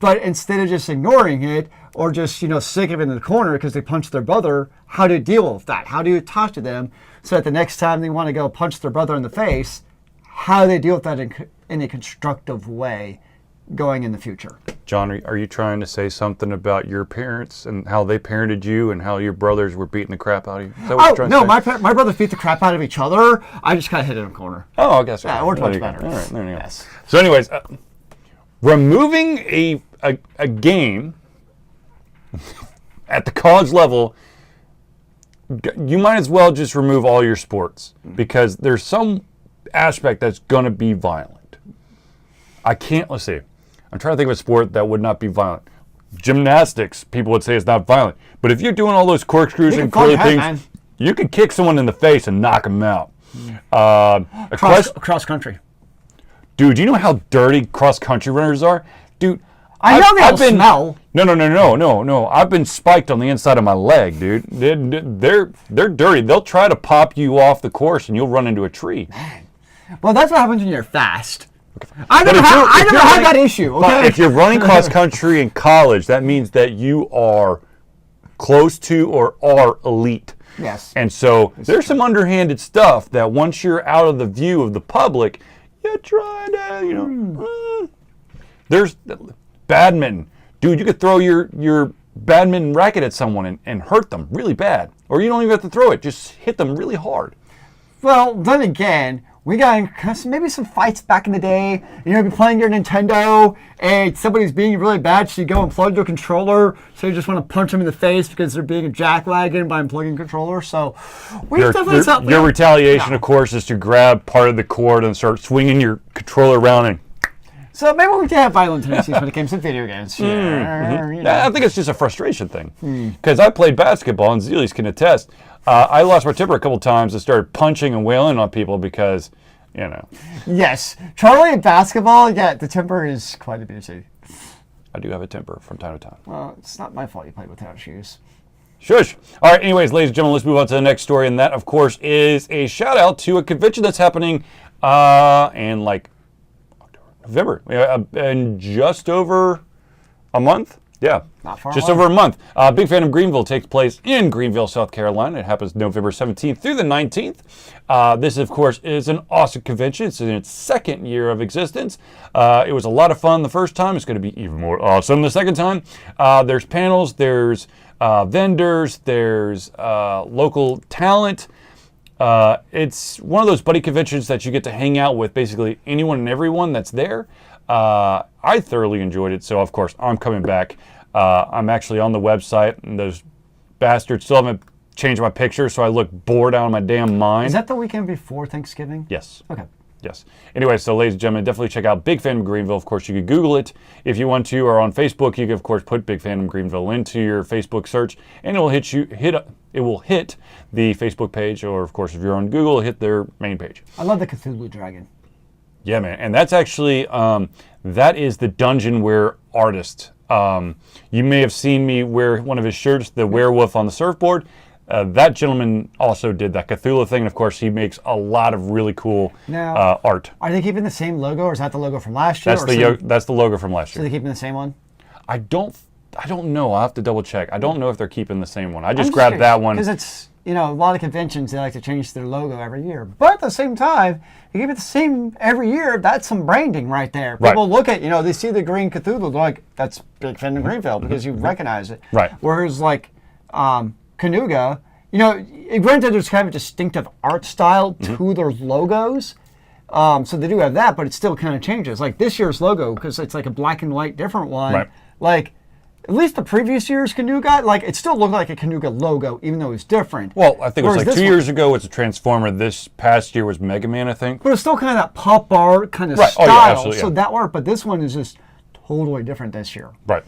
But instead of just ignoring it or just, sticking them in the corner because they punched their brother, how do you deal with that? How do you talk to them so that the next time they want to go punch their brother in the face, how do they deal with that in a constructive way going in the future? John, are you trying to say something about your parents and how they parented you and how your brothers were beating the crap out of you? Is that what you're trying to say? My brothers beat the crap out of each other. I just kind of hit it in a corner. Oh, I guess. Yeah, it worked much better. All right, there you go. Yes. So anyways, removing a game at the college level, you might as well just remove all your sports because there's some aspect that's going to be violent. Let's see. I'm trying to think of a sport that would not be violent. Gymnastics, people would say it's not violent. But if you're doing all those corkscrews and curly things, you can kick someone in the face and knock them out. Cross country. Dude, you know how dirty cross-country runners are? Dude, I know they all smell. No. I've been spiked on the inside of my leg, dude. They're dirty. They'll try to pop you off the course and you'll run into a tree. Man. Well, that's what happens when you're fast. I never had that issue. Okay? But if you're running cross-country in college, that means that you are close to or are elite. Yes. And so there's some underhanded stuff that once you're out of the view of the public, you try to, there's badminton. Dude, you could throw your badminton racket at someone and hurt them really bad. Or you don't even have to throw it. Just hit them really hard. Well, then again, we got in maybe some fights back in the day. You know, be playing your Nintendo and somebody's being really bad, so you go and plug your controller. So you just want to punch them in the face because they're being a jackwagon by unplugging controller. So your retaliation, of course, is to grab part of the cord and start swinging your controller around and. So maybe we can have violent tendencies when it comes to video games. Sure, you know. I think it's just a frustration thing. Because I played basketball, and Zealeus can attest. I lost my temper a couple times and started punching and wailing on people because, you know. Yes. Charlie in basketball, yeah, the temper is quite abusive. I do have a temper from time to time. Well, it's not my fault you played without shoes. Shush. All right, anyways, ladies and gentlemen, let's move on to the next story. And that, of course, is a shout out to a convention that's happening in like November, in just over a month. Yeah, not far just away. over a month. Big Fandom Greenville takes place in Greenville, South Carolina. It happens November 17th through the 19th. This, of course, is an awesome convention. It's in its second year of existence. It was a lot of fun the first time. It's going to be even more awesome the second time. There's panels, there's vendors, there's local talent. It's one of those buddy conventions that you get to hang out with basically anyone and everyone that's there. I thoroughly enjoyed it, so of course I'm coming back. I'm actually on the website, and those bastards still haven't changed my picture, so I look bored out of my damn mind. Is that the weekend before Thanksgiving? Yes. Okay. Yes. Anyway, so ladies and gentlemen, definitely check out Big Fandom Greenville. Of course, you could Google it if you want to, or on Facebook, you can of course put Big Fandom Greenville into your Facebook search, and it will hit the Facebook page, or of course, if you're on Google, hit their main page. I love the Cthulhu dragon. Yeah, man, and that's actually that is the Dungeonware artist. You may have seen me wear one of his shirts, the werewolf on the surfboard. That gentleman also did that Cthulhu thing, and of course, he makes a lot of really cool art. Are they keeping the same logo, or is that the logo from last year? That's the logo from last year. So they're keeping the same one? I don't know. I'll have to double check. I don't know if they're keeping the same one. I just grabbed that one. Because it's, you know, a lot of conventions, they like to change their logo every year. But at the same time, you keep it the same every year, that's some branding right there. People look at, you know, they see the green Cthulhu, they're like, that's Big Fandom Greenville, because you recognize it. Right. Whereas, like, Canuga, you know, granted there's kind of a distinctive art style to their logos. So they do have that, but it still kind of changes. Like this year's logo, because it's like a black and white different one. Right. Like, at least the previous year's Canuga, like it still looked like a Canuga logo, even though it was different. Well, I think it was like 2 years ago, it's a Transformer. This past year was Mega Man, I think. But it's still kind of that pop art kind of style. Oh, yeah, absolutely, so that worked, but this one is just totally different this year. Right.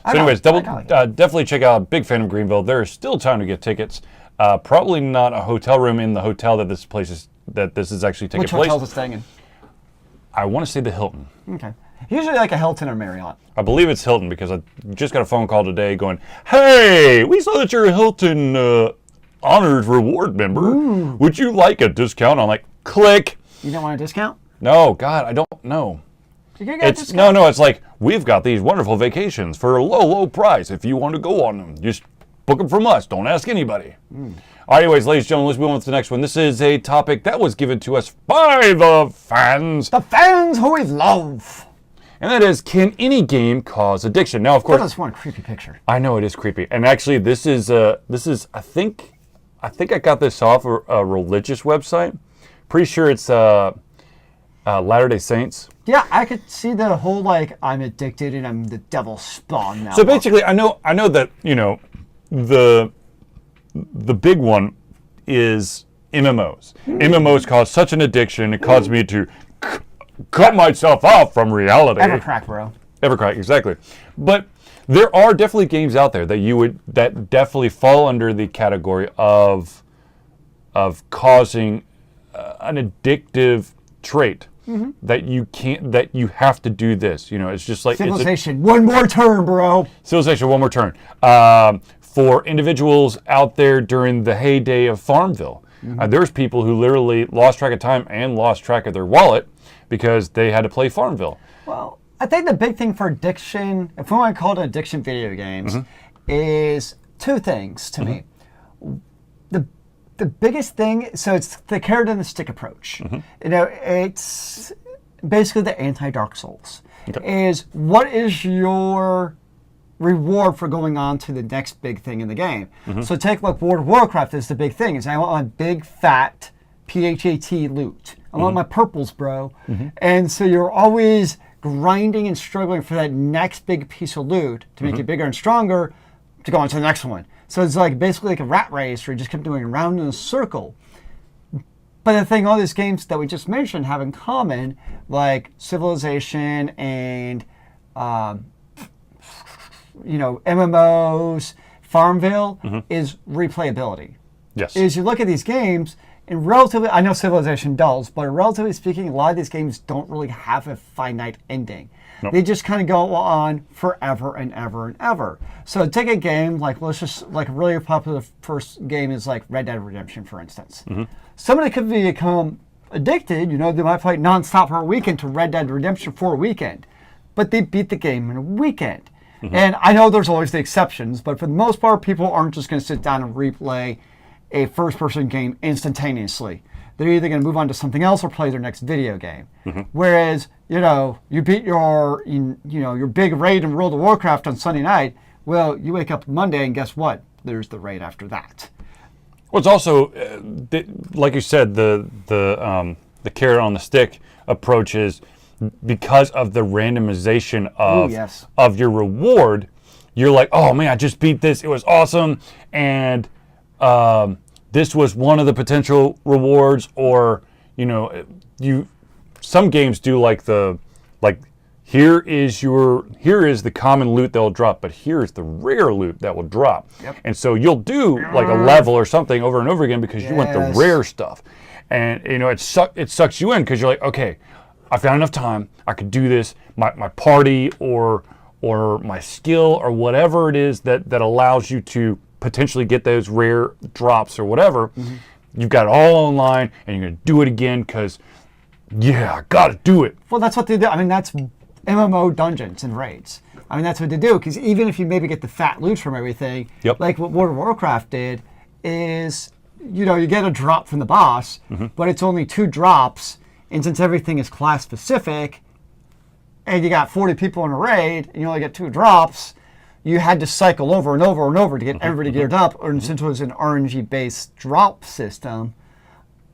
So anyways, definitely check out Big Fandom Greenville. There is still time to get tickets. Probably not a hotel room in the hotel that this is actually taking place. Which hotel is it staying in? I want to say the Hilton. Okay. Usually like a Hilton or Marriott. I believe it's Hilton because I just got a phone call today going, hey, we saw that you're a Hilton Honors Reward member. Ooh. Would you like a discount? I'm like, click. You don't want a discount? No, God, I don't know. No, it's like, we've got these wonderful vacations for a low price. If you want to go on them, just book them from us. Don't ask anybody. All right, anyways, ladies and gentlemen, let's move on to the next one. This is a topic that was given to us by the fans. The fans who we love. And that is, can any game cause addiction? Now, of course, that's one creepy picture. I know it is creepy, and actually, this is I think I got this off a religious website. Pretty sure it's Latter-day Saints. Yeah, I could see the whole like I'm addicted and I'm the devil's spawn now. So basically, I know that the big one is MMOs. MMOs cause such an addiction; it caused me to cut myself off from reality. Evercrack, bro. Evercrack, exactly. But there are definitely games out there that definitely fall under the category of causing an addictive trait. That you have to do this. It's just like Civilization. One more turn, bro. Civilization, one more turn. For individuals out there during the heyday of Farmville, there's people who literally lost track of time and lost track of their wallet because they had to play Farmville. Well, I think the big thing for addiction, if we want to call it addiction video games, is two things to me. The biggest thing, so it's the carrot and the stick approach. It's basically the anti-Dark Souls. Okay. Is what is your reward for going on to the next big thing in the game? So take like World of Warcraft is the big thing. Is I want a big fat PHAT loot. I want my purples, bro. And so you're always grinding and struggling for that next big piece of loot to make you bigger and stronger to go on to the next one. So it's like basically like a rat race where you just kept doing around in a circle. But the thing all these games that we just mentioned have in common, like Civilization and MMOs, Farmville, is replayability. Yes. Is you look at these games, and relatively, I know Civilization does, but relatively speaking, a lot of these games don't really have a finite ending. Nope. They just kind of go on forever and ever and ever. So take a game like, let's just, like a really popular first game is like Red Dead Redemption, for instance. Somebody could become addicted, they might play nonstop for a weekend to Red Dead Redemption for a weekend, but they beat the game in a weekend. And I know there's always the exceptions, but for the most part, people aren't just going to sit down and replay a first-person game instantaneously. They're either going to move on to something else or play their next video game. Whereas, you beat your big raid in World of Warcraft on Sunday night. Well, you wake up Monday and guess what? There's the raid after that. Well, it's also, like you said, the carrot on the stick approach is because of the randomization of your reward. You're like, oh man, I just beat this. It was awesome, and this was one of the potential rewards. Or some games do here is the common loot that'll drop, but here's the rare loot that will drop. And so you'll do like a level or something over and over again because you want the rare stuff. And it sucks you in because you're like, okay, I found enough time. I could do this. My party or my skill or whatever it is that allows you to potentially get those rare drops or whatever. You've got it all online, and you're going to do it again because, I got to do it. Well, that's what they do. I mean, that's MMO dungeons and raids. I mean, that's what they do, because even if you maybe get the fat loot from everything, like what World of Warcraft did is, you get a drop from the boss, but it's only 2 drops, and since everything is class specific, and you got 40 people in a raid, and you only get 2 drops, you had to cycle over and over and over to get everybody geared up, or since it was an RNG-based drop system,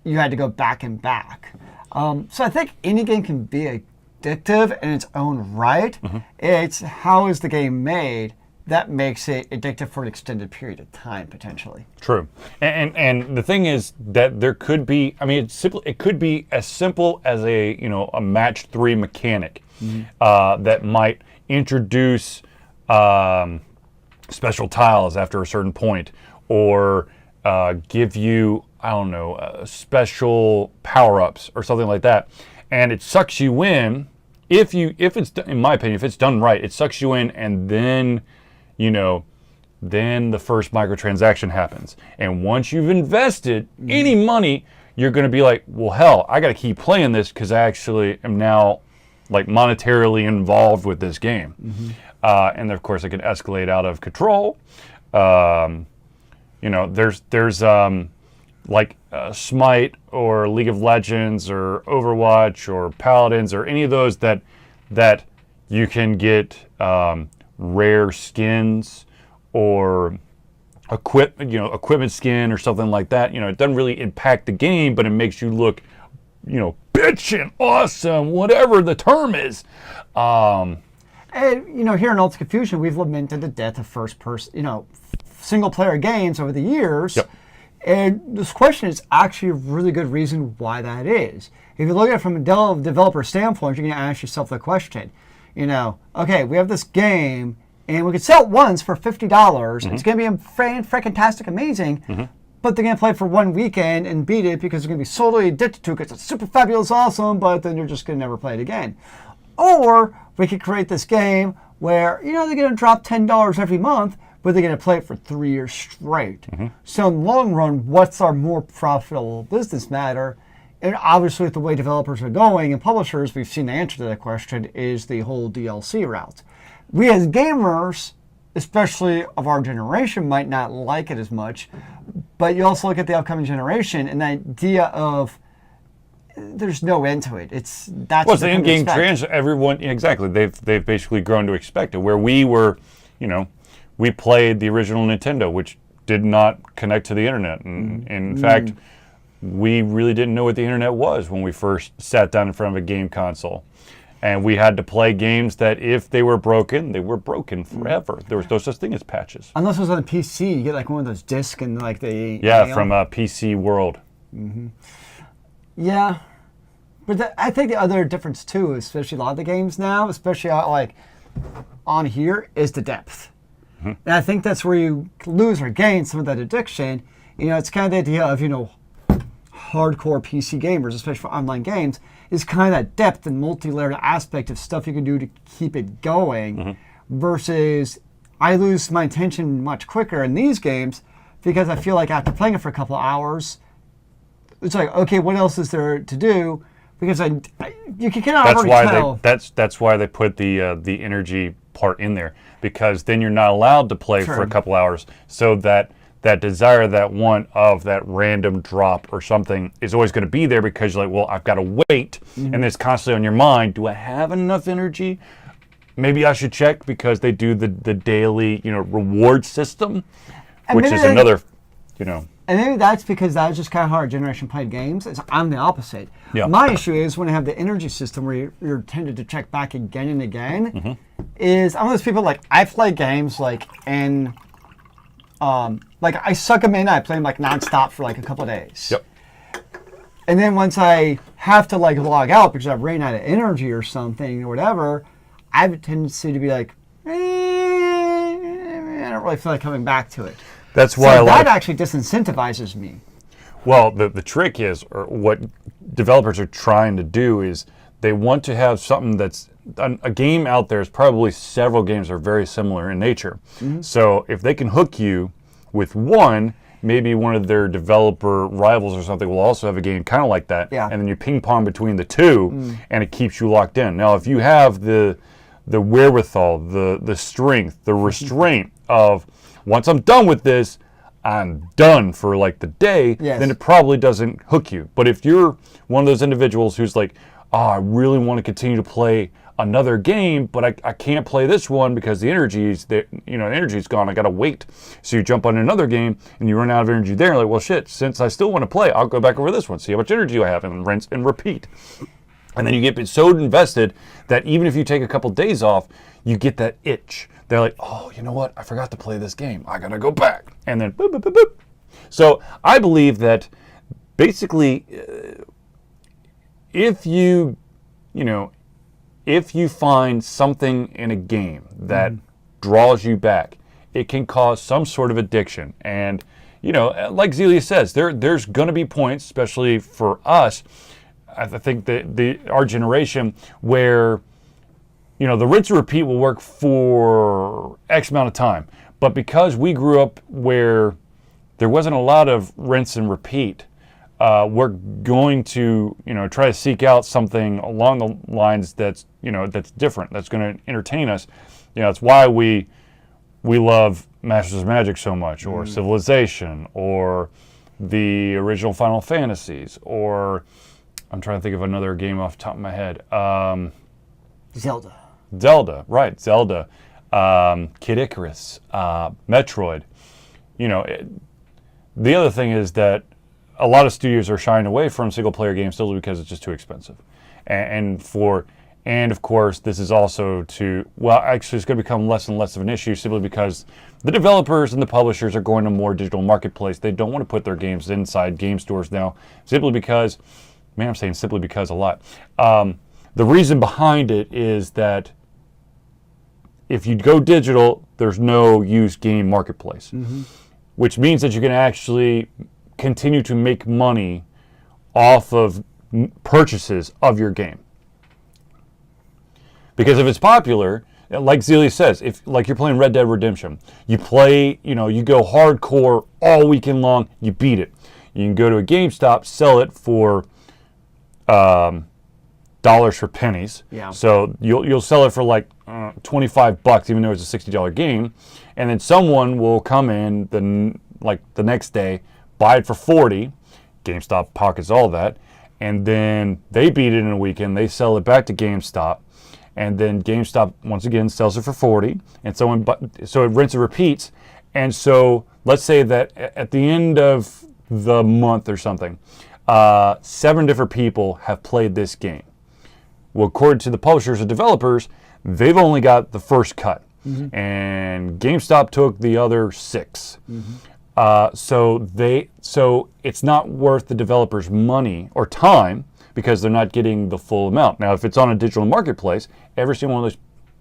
you had to go back and back. So I think any game can be addictive in its own right. It's how is the game made that makes it addictive for an extended period of time, potentially. True. And the thing is that there could be, it could be as simple as a match 3 mechanic that might introduce special tiles after a certain point, or give you, special power-ups or something like that. And it sucks you in, if it's, in my opinion, if it's done right, it sucks you in, and then, then the first microtransaction happens. And once you've invested any money, you're going to be like, well, hell, I got to keep playing this because I actually am now like monetarily involved with this game. And of course, it can escalate out of control. There's like Smite or League of Legends or Overwatch or Paladins or any of those that you can get rare skins or equipment skin or something like that. It doesn't really impact the game, but it makes you look, bitchin' awesome, whatever the term is. And, here in Ultimate Confusion, we've lamented the death of first-person, single-player games over the years. And this question is actually a really good reason why that is. If you look at it from a developer standpoint, you're going to ask yourself the question, okay, we have this game, and we could sell it once for $50. It's going to be freaking-tastic amazing, but they're going to play it for one weekend and beat it because they're going to be solely addicted to it because it's super fabulous awesome, but then you're just going to never play it again. Or we could create this game where, they're going to drop $10 every month, but they're going to play it for 3 years straight. So in the long run, what's our more profitable business matter? And obviously, with the way developers are going and publishers, we've seen the answer to that question is the whole DLC route. We as gamers, especially of our generation, might not like it as much, but you also look at the upcoming generation and the idea of there's no end to it. It's the in-game trans. Everyone exactly. They've basically grown to expect it. Where we were, we played the original Nintendo, which did not connect to the internet, and in fact, we really didn't know what the internet was when we first sat down in front of a game console. And we had to play games that if they were broken forever. There was no such thing as patches. Unless it was on a PC, you get like one of those discs and like the... Yeah, from PC World. Mm-hmm. Yeah. But I think the other difference too, especially a lot of the games now, especially like on here, is the depth. Mm-hmm. And I think that's where you lose or gain some of that addiction. You know, it's kind of the idea of, you know, hardcore PC gamers, especially for online games, is kind of that depth and multi-layered aspect of stuff you can do to keep it going, mm-hmm. versus I lose my attention much quicker in these games because I feel like after playing it for a couple of hours, it's like, okay, what else is there to do? Because you cannot already tell. That's why they put the energy part in there, because then you're not allowed to play for a couple hours, so that desire, that want of that random drop or something is always going to be there, because you're like, well, I've got to wait, mm-hmm. and it's constantly on your mind. Do I have enough energy? Maybe I should check, because they do the daily, you know, reward system, and which is another, you know. And maybe that's because that was just kind of how our generation played games. I'm the opposite. Yeah. My issue is when I have the energy system where you're tended to check back again and again, mm-hmm. is I'm one of those people, like, I play games like in... like I suck them in, I play them like nonstop for like a couple of days. Yep. And then once I have to like log out because I've ran out of energy or something or whatever, I have a tendency to be like, I don't really feel like coming back to it. That's why that actually disincentivizes me. Well, the trick is, or what developers are trying to do is, they want to have something that's a game out there. Is probably several games are very similar in nature. Mm-hmm. So if they can hook you with one, maybe one of their developer rivals or something will also have a game kind of like that. Yeah. And then you ping pong between the two, and it keeps you locked in. Now, if you have the wherewithal, the strength, the restraint of, once I'm done with this, I'm done for like the day, yes. then it probably doesn't hook you. But if you're one of those individuals who's like, oh, I really want to continue to play another game, but I can't play this one because the energy's there, you know, the energy's gone, I gotta wait. So you jump on another game and you run out of energy there, like, well shit, since I still want to play, I'll go back over this one, see how much energy I have, and rinse and repeat. And then you get so invested that even if you take a couple days off, you get that itch. They're like, oh, you know what? I forgot to play this game. I gotta go back. And then boop, boop, boop, boop. So I believe that basically, if you find something in a game that draws you back, it can cause some sort of addiction. And, you know, like Zealeus says, there's going to be points, especially for us, I think that our generation, where, you know, the rinse and repeat will work for X amount of time. But because we grew up where there wasn't a lot of rinse and repeat, we're going to, you know, try to seek out something along the lines that's, you know, that's different, that's going to entertain us. You know, it's why we love Masters of Magic so much, or Civilization, or the original Final Fantasies, or I'm trying to think of another game off the top of my head. Zelda, right? Zelda, Kid Icarus, Metroid. You know, the other thing is that a lot of studios are shying away from single-player games simply because it's just too expensive, and of course this is also actually it's going to become less and less of an issue simply because the developers and the publishers are going to more digital marketplace. They don't want to put their games inside game stores now, simply because, man, I'm saying simply because a lot. The reason behind it is that if you go digital, there's no used game marketplace, which means that you can actually continue to make money off of purchases of your game. Because if it's popular, like Zealeus says, if like you're playing Red Dead Redemption, you play, you know, you go hardcore all weekend long, you beat it. You can go to a GameStop, sell it for dollars for pennies. Yeah. So you'll sell it for like $25, even though it's a $60 game, and then someone will come in the next day, buy it for $40. GameStop pockets all that, and then they beat it in a weekend. They sell it back to GameStop, and then GameStop once again sells it for $40, and so it rinse and repeats. And so let's say that at the end of the month or something, 7 different people have played this game. Well, according to the publishers and developers, they've only got the first cut, and GameStop took the other 6. So it's not worth the developers' money or time because they're not getting the full amount. Now, if it's on a digital marketplace, every single one of those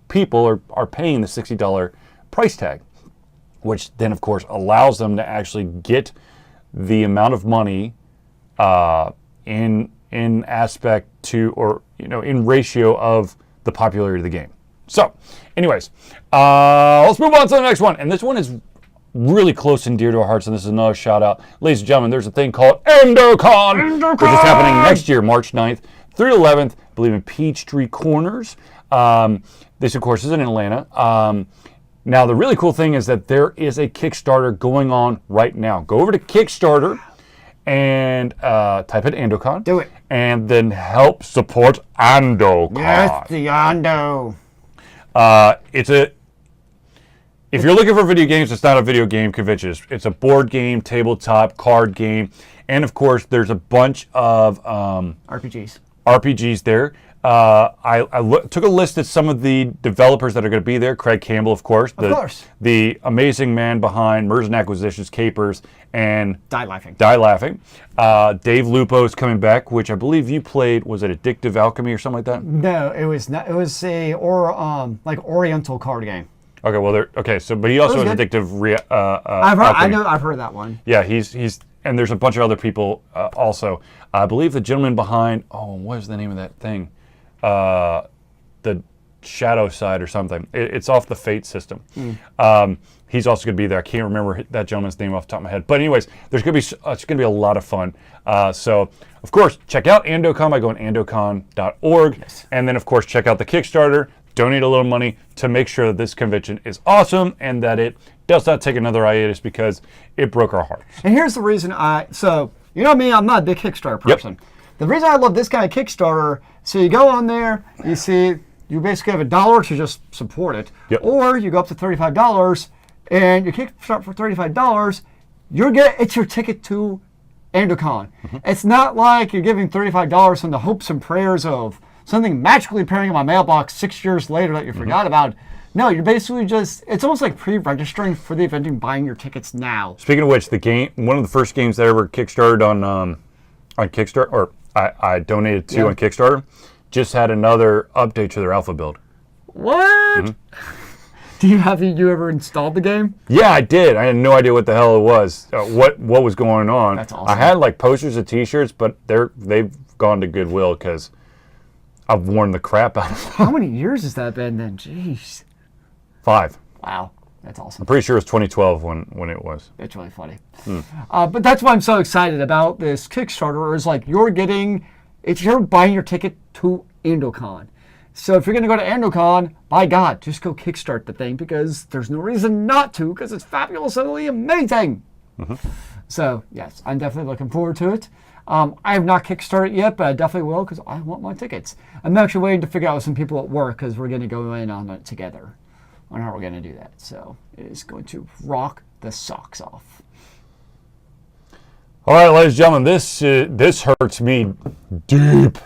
people are paying the $60 price tag, which then, of course, allows them to actually get the amount of money in aspect to, or in ratio of the popularity of the game. So, anyways, let's move on to the next one. And this one is really close and dear to our hearts, and this is another shout out. Ladies and gentlemen, there's a thing called AndoCon, which is happening next year, March 9th through 11th, I believe in Peachtree Corners. This, of course, is in Atlanta. Now, the really cool thing is that there is a Kickstarter going on right now. Go over to Kickstarter and type in AndoCon. Do it. And then help support AndoCon. Yes, the Ando. If you're looking for video games, it's not a video game convention. It's a board game, tabletop, card game, and of course, there's a bunch of RPGs there. I took a list of some of the developers that are going to be there. Craig Campbell, of course. The amazing man behind Mergers and Acquisitions, Capers, and Die Laughing. Dave Lupo is coming back, which I believe you played. Was it Addictive Alchemy or something like that? No, it was not. It was Oriental card game. Okay, well, but he also has Addictive Alchemy. I've heard of that one. Yeah, he's and there's a bunch of other people also. I believe the gentleman behind, what is the name of that thing? The Shadow Side or something. It's off the Fate system. He's also going to be there. I can't remember that gentleman's name off the top of my head. But anyways, it's going to be a lot of fun. So, of course, check out AndoCon by going andocon.org. Yes. And then, of course, check out the Kickstarter. Donate a little money to make sure that this convention is awesome and that it does not take another hiatus because it broke our hearts. And here's the reason you know me, I'm not a big Kickstarter person. Yep. The reason I love this kind of Kickstarter, so you go on there, you see, you basically have $1 to just support it, or you go up to $35 and you Kickstart for $35, it's your ticket to AndoCon. It's not like you're giving $35 in the hopes and prayers of something magically appearing in my mailbox 6 years later that you forgot about. No, you're basically it's almost like pre-registering for the event and buying your tickets now. Speaking of which, one of the first games that ever kickstarted on Kickstarter, or I donated to on Kickstarter, just had another update to their alpha build. What? Have you ever installed the game? Yeah, I did. I had no idea what the hell it was, what was going on. That's awesome. I had posters and T-shirts, but they've gone to Goodwill because I've worn the crap out of them. How many years has that been then? Jeez. 5. Wow. That's awesome. I'm pretty sure it was 2012 when it was. It's really funny. But that's why I'm so excited about this Kickstarter is you're buying your ticket to AndoCon. So if you're going to go to AndoCon, by God, just go kickstart the thing because there's no reason not to because it's fabulously amazing. So, yes, I'm definitely looking forward to it. I have not kickstarted yet, but I definitely will because I want my tickets. I'm actually waiting to figure out with some people at work because we're going to go in on it together on how we're going to do that. So it is going to rock the socks off. All right, ladies and gentlemen, this hurts me deep.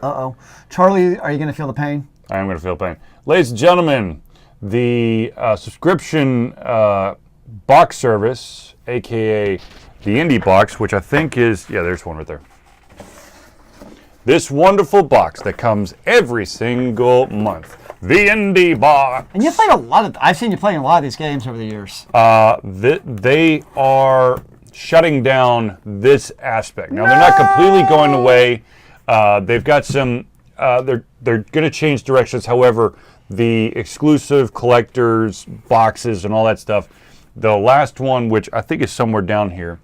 Uh-oh. Charlie, are you going to feel the pain? I am going to feel pain. Ladies and gentlemen, the subscription box service, a.k.a. the IndieBox, which I think is, there's one right there. This wonderful box that comes every single month. The IndieBox. And you played I've seen you playing a lot of these games over the years. They are shutting down this aspect. Now, they're not completely going away. They've got some, they're going to change directions. However, the exclusive collectors, boxes, and all that stuff, the last one, which I think is somewhere down here,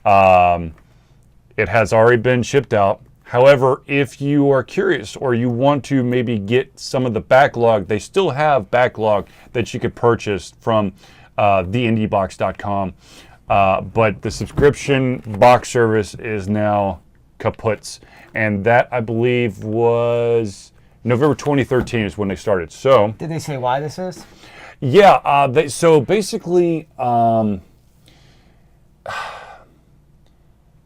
it has already been shipped out. However, if you are curious or you want to maybe get some of the backlog, they still have backlog that you could purchase from theindiebox.com. But the subscription box service is now kaputs. And that, I believe, was November 2013 is when they started. So, did they say why this is? Yeah. So basically,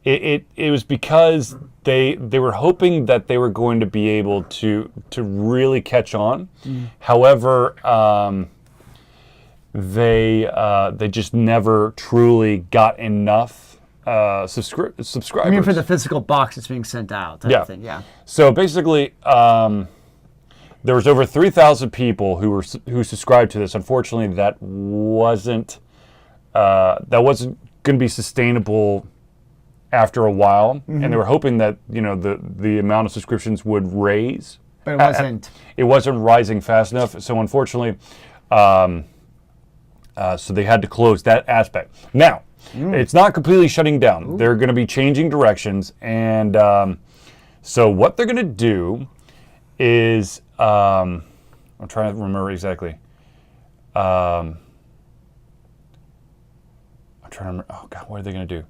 It was because they were hoping that they were going to be able to really catch on. However, they just never truly got enough subscribers. I mean, for the physical box that's being sent out. Type of thing. Yeah. So basically, there was over 3,000 people who subscribed to this. Unfortunately, that wasn't going to be sustainable after a while, and they were hoping that the amount of subscriptions would raise, but it wasn't. It wasn't rising fast enough. So unfortunately, so they had to close that aspect. Now, it's not completely shutting down. They're going to be changing directions, and so what they're going to do is I'm trying to remember exactly. I'm trying to remember. Oh God, what are they going to do?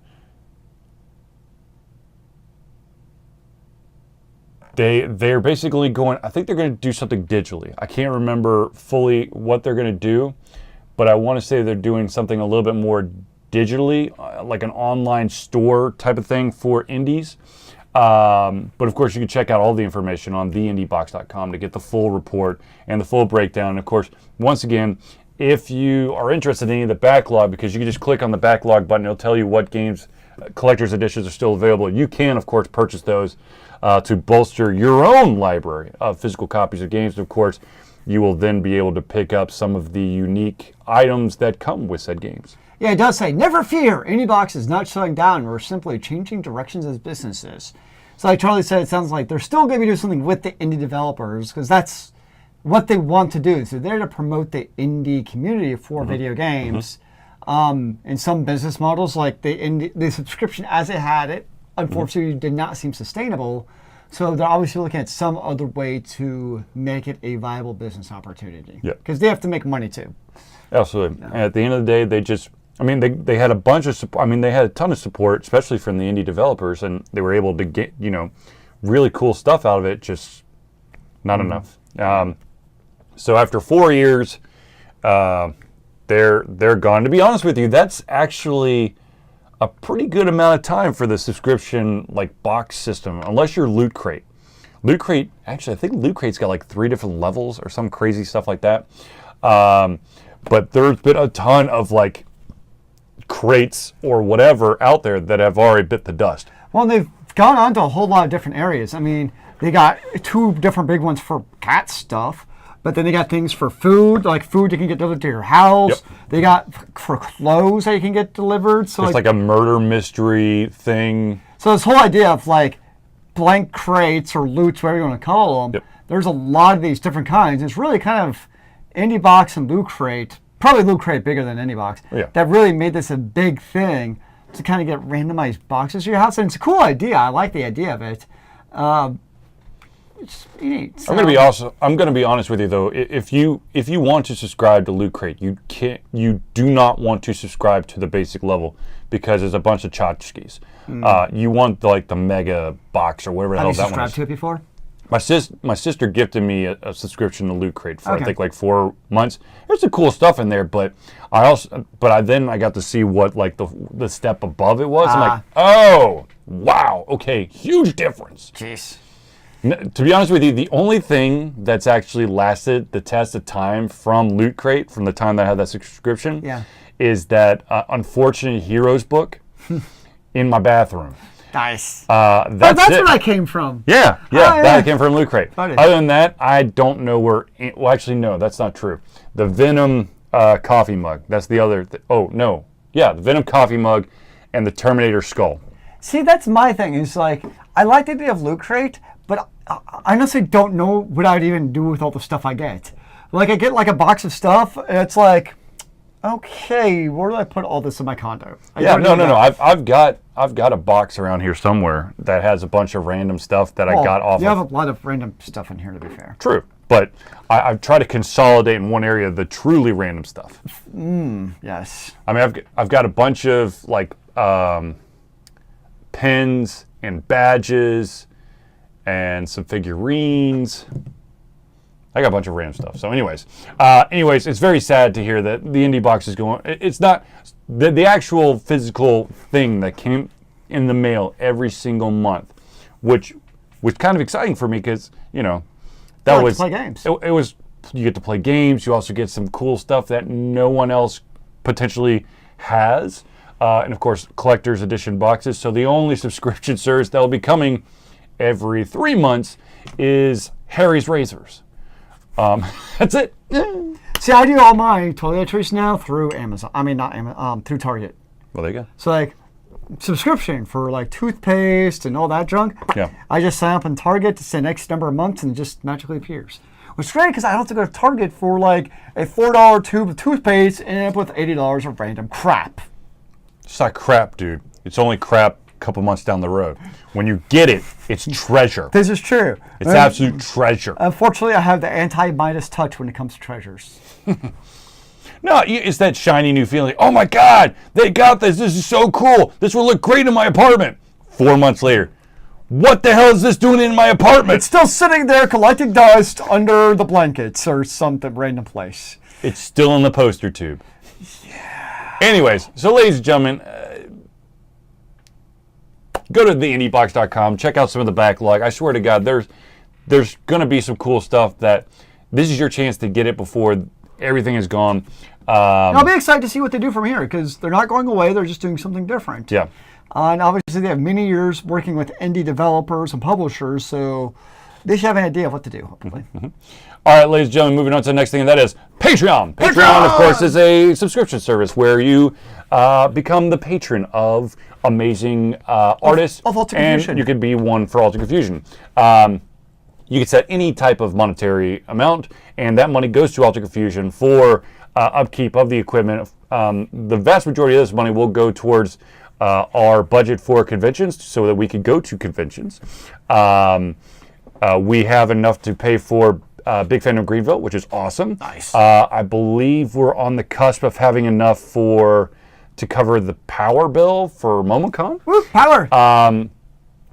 They're basically going, I think they're going to do something digitally. I can't remember fully what they're going to do, but I want to say they're doing something a little bit more digitally, like an online store type of thing for indies. But of course, you can check out all the information on theindiebox.com to get the full report and the full breakdown. And of course, once again, if you are interested in any of the backlog, because you can just click on the backlog button, it'll tell you what games, collector's editions are still available. You can, of course, purchase those to bolster your own library of physical copies of games. And of course, you will then be able to pick up some of the unique items that come with said games. Yeah, it does say, never fear, IndieBox is not shutting down. We're simply changing directions as businesses. So like Charlie said, it sounds like they're still going to be doing something with the indie developers because that's what they want to do. So they're to promote the indie community for video games. And some business models, like the subscription as it had it, unfortunately did not seem sustainable. So they're obviously looking at some other way to make it a viable business opportunity. Yeah. Because they have to make money too. Absolutely. And at the end of the day, they had a bunch of support. I mean, they had a ton of support, especially from the indie developers, and they were able to get, really cool stuff out of it, just not enough. So after 4 years, they're gone. To be honest with you, that's actually a pretty good amount of time for the subscription box system, unless you're Loot Crate. Loot Crate, actually, I think Loot Crate's got 3 different levels or some crazy stuff like that. But there's been a ton of crates or whatever out there that have already bit the dust. Well, they've gone on to a whole lot of different areas. I mean, they got 2 different big ones for cat stuff. But then they got things for food, like food you can get delivered to your house. Yep. They got for clothes that you can get delivered. So it's like a murder mystery thing. So this whole idea of blank crates or loots, whatever you want to call them, there's a lot of these different kinds. It's really kind of IndieBox and Loot Crate, probably Loot Crate bigger than IndieBox, that really made this a big thing to kind of get randomized boxes to your house. And it's a cool idea. I like the idea of it. It's neat. So. I'm going to be honest with you though. If you want to subscribe to Loot Crate, you do not want to subscribe to the basic level because it's a bunch of tchotchkes. You want the mega box or whatever the hell that one is. Have you subscribed to it before? My sister gifted me a subscription to Loot Crate for I think 4 months. There's some cool stuff in there, but I got to see what the step above it was. I'm like, oh wow, okay, huge difference. Jeez. To be honest with you, the only thing that's actually lasted the test of time from Loot Crate, from the time that I had that subscription, is that Unfortunate Heroes book in my bathroom. Nice. That's where that came from. Yeah, that came from Loot Crate. Other than that, I don't know where. Well, actually, no, that's not true. The Venom coffee mug. That's the other. The Venom coffee mug and the Terminator skull. See, that's my thing. Is I like the idea of Loot Crate, but I honestly don't know what I'd even do with all the stuff I get. I get a box of stuff, and it's okay, where do I put all this in my condo? No. I've got a box around here somewhere that has a bunch of random stuff that I got off. You have a lot of random stuff in here, to be fair. True, but I've tried to consolidate in one area the truly random stuff. Yes. I mean, I've got a bunch of pins and badges and some figurines. I got a bunch of random stuff. So anyways, it's very sad to hear that the IndieBox is going. It's not the actual physical thing that came in the mail every single month, which was kind of exciting for me because, that was play games. It was, you get to play games. You also get some cool stuff that no one else potentially has. And of course, collector's edition boxes. So the only subscription service that will be coming every 3 months is Harry's Razors. That's it. See, I do all my toiletries now through Amazon. I mean, not Amazon, through Target. Well, there you go. So, like, subscription for, like, toothpaste and all that junk. Yeah. I just sign up in Target to say next number of months and it just magically appears. Which is great because I don't have to go to Target for, like, a $4 tube of toothpaste and end up with $80 of random crap. It's not crap, dude. It's only crap a couple months down the road. When you get it, it's treasure. This is true. It's absolute treasure. Unfortunately, I have the anti-Midas touch when it comes to treasures. No, it's that shiny new feeling. Oh my God, they got this. This is so cool. This will look great in my apartment. 4 months later, what the hell is this doing in my apartment? It's still sitting there collecting dust under the blankets or some random place. It's still in the poster tube. Yeah. Anyways, so ladies and gentlemen, go to theindiebox.com. Check out some of the backlog. I swear to God, there's going to be some cool stuff that this is your chance to get it before everything is gone. I'll be excited to see what they do from here because they're not going away. They're just doing something different. Yeah. And obviously, they have many years working with indie developers and publishers, so they should have an idea of what to do, hopefully. All right, ladies and gentlemen, moving on to the next thing, and that is Patreon. Patreon, of course, is a subscription service where you become the patron of amazing artists. Of Alter Confusion. And you could be one for Alter Confusion. You can set any type of monetary amount, and that money goes to Alter Confusion for upkeep of the equipment. The vast majority of this money will go towards our budget for conventions so that we can go to conventions. We have enough to pay for Big Fandom Greenville, which is awesome. Nice. I believe we're on the cusp of having enough to cover the power bill for MomoCon. Woo, power!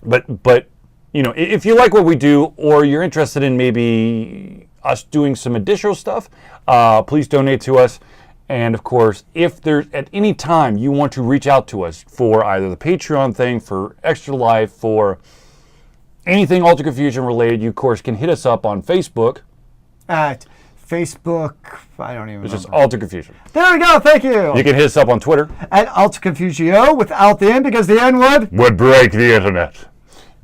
But if you like what we do, or you're interested in maybe us doing some additional stuff, please donate to us. And of course, if there's at any time you want to reach out to us for either the Patreon thing, for Extra Life, for anything Alter Confusion related, you of course can hit us up on Facebook. At Facebook, I don't even know. It's just Alter Confusion. There we go, thank you. You can hit us up on Twitter. At Alter Confusio without the N because the N would break the internet.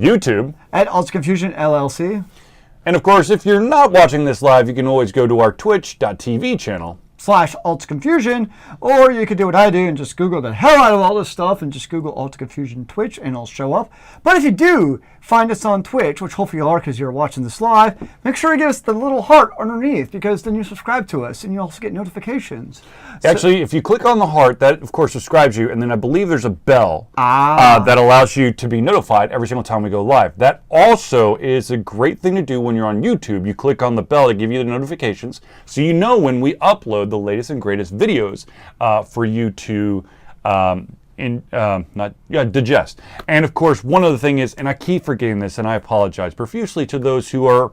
YouTube. At Alter Confusion LLC. And of course, if you're not watching this live, you can always go to our twitch.tv channel. /Alter Confusion, or you could do what I do and just Google the hell out of all this stuff and just Google Alter Confusion Twitch and it'll show up. But if you do find us on Twitch, which hopefully you are because you're watching this live, make sure you give us the little heart underneath because then you subscribe to us and you also get notifications. Actually, if you click on the heart, that of course subscribes you, and then I believe there's a bell that allows you to be notified every single time we go live. That also is a great thing to do when you're on YouTube. You click on the bell to give you the notifications so you know when we upload the latest and greatest videos for you to digest. And of course, one other thing is, and I keep forgetting this, and I apologize profusely to those who are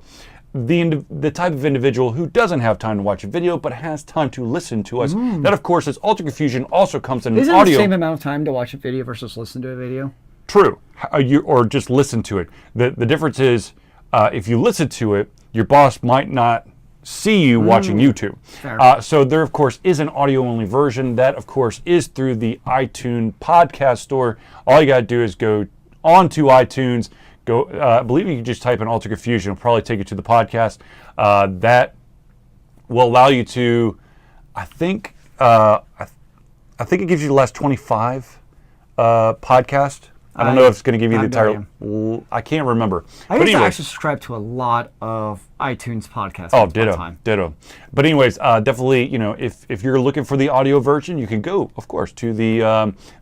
the type of individual who doesn't have time to watch a video but has time to listen to us. That, of course, is Alter Confusion also comes in Isn't an audio. Isn't it the same amount of time to watch a video versus listen to a video? True. Or just listen to it. The difference is if you listen to it, your boss might not see you watching YouTube. So there, of course, is an audio-only version. That, of course, is through the iTunes podcast store. All you got to do is go onto iTunes. I believe you can just type in Alter Confusion. It'll probably take you to the podcast. That will allow you to, I think it gives you the last 25 podcast. I don't know if it's going to give you the entire. I can't remember. I used to actually subscribe to a lot of iTunes podcasts. Oh, ditto. But anyways, definitely, if you're looking for the audio version, you can go, of course, to the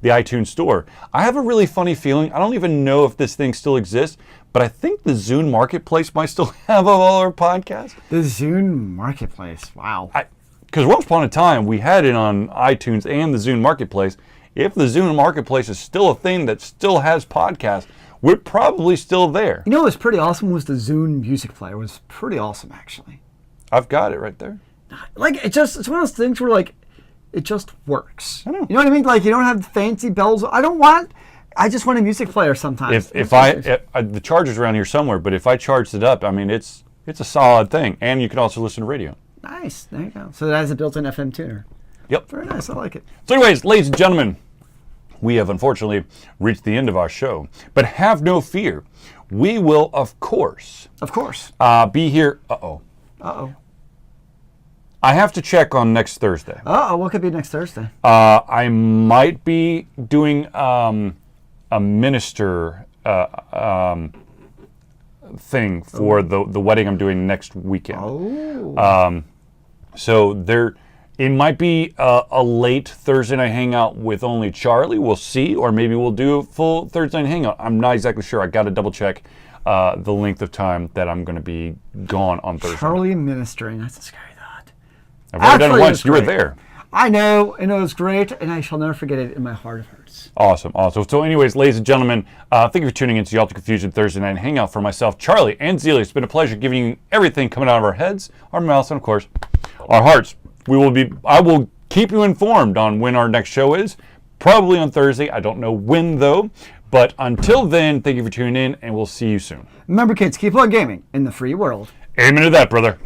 iTunes store. I have a really funny feeling. I don't even know if this thing still exists, but I think the Zune Marketplace might still have all our podcasts. The Zune Marketplace, wow. Because once upon a time, we had it on iTunes and the Zune Marketplace. If the Zune Marketplace is still a thing that still has podcasts, we're probably still there. You know what's pretty awesome was the Zune Music Player. It was pretty awesome, actually. I've got it right there. Like, it's one of those things where, like, it just works. I know. You know what I mean? Like, you don't have fancy bells. I don't want I just want a music player sometimes. If the charger's around here somewhere, but if I charged it up, I mean, it's a solid thing. And you can also listen to radio. Nice. There you go. So that has a built-in FM tuner. Yep. Very nice. I like it. So anyways, ladies and gentlemen, we have unfortunately reached the end of our show. But have no fear. We will, of course, be here. Uh-oh. I have to check on next Thursday. What could be next Thursday? I might be doing a minister thing for the wedding I'm doing next weekend. So it might be a late Thursday night hangout with only Charlie. We'll see, or maybe we'll do a full Thursday night hangout. I'm not exactly sure. I got to double check the length of time that I'm going to be gone on Thursday. Charlie ministering. That's a scary thought. I've already done it once. You were there. I know, and it was great, and I shall never forget it in my heart of hearts. Awesome. So anyways, ladies and gentlemen, thank you for tuning into the Ultimate Confusion Thursday Night Hangout. For myself, Charlie, and Zealeus, it's been a pleasure giving you everything coming out of our heads, our mouths, and of course, our hearts. I will keep you informed on when our next show is, probably on Thursday. I don't know when, though. But until then, thank you for tuning in, and we'll see you soon. Remember, kids, keep on gaming in the free world. Amen to that, brother.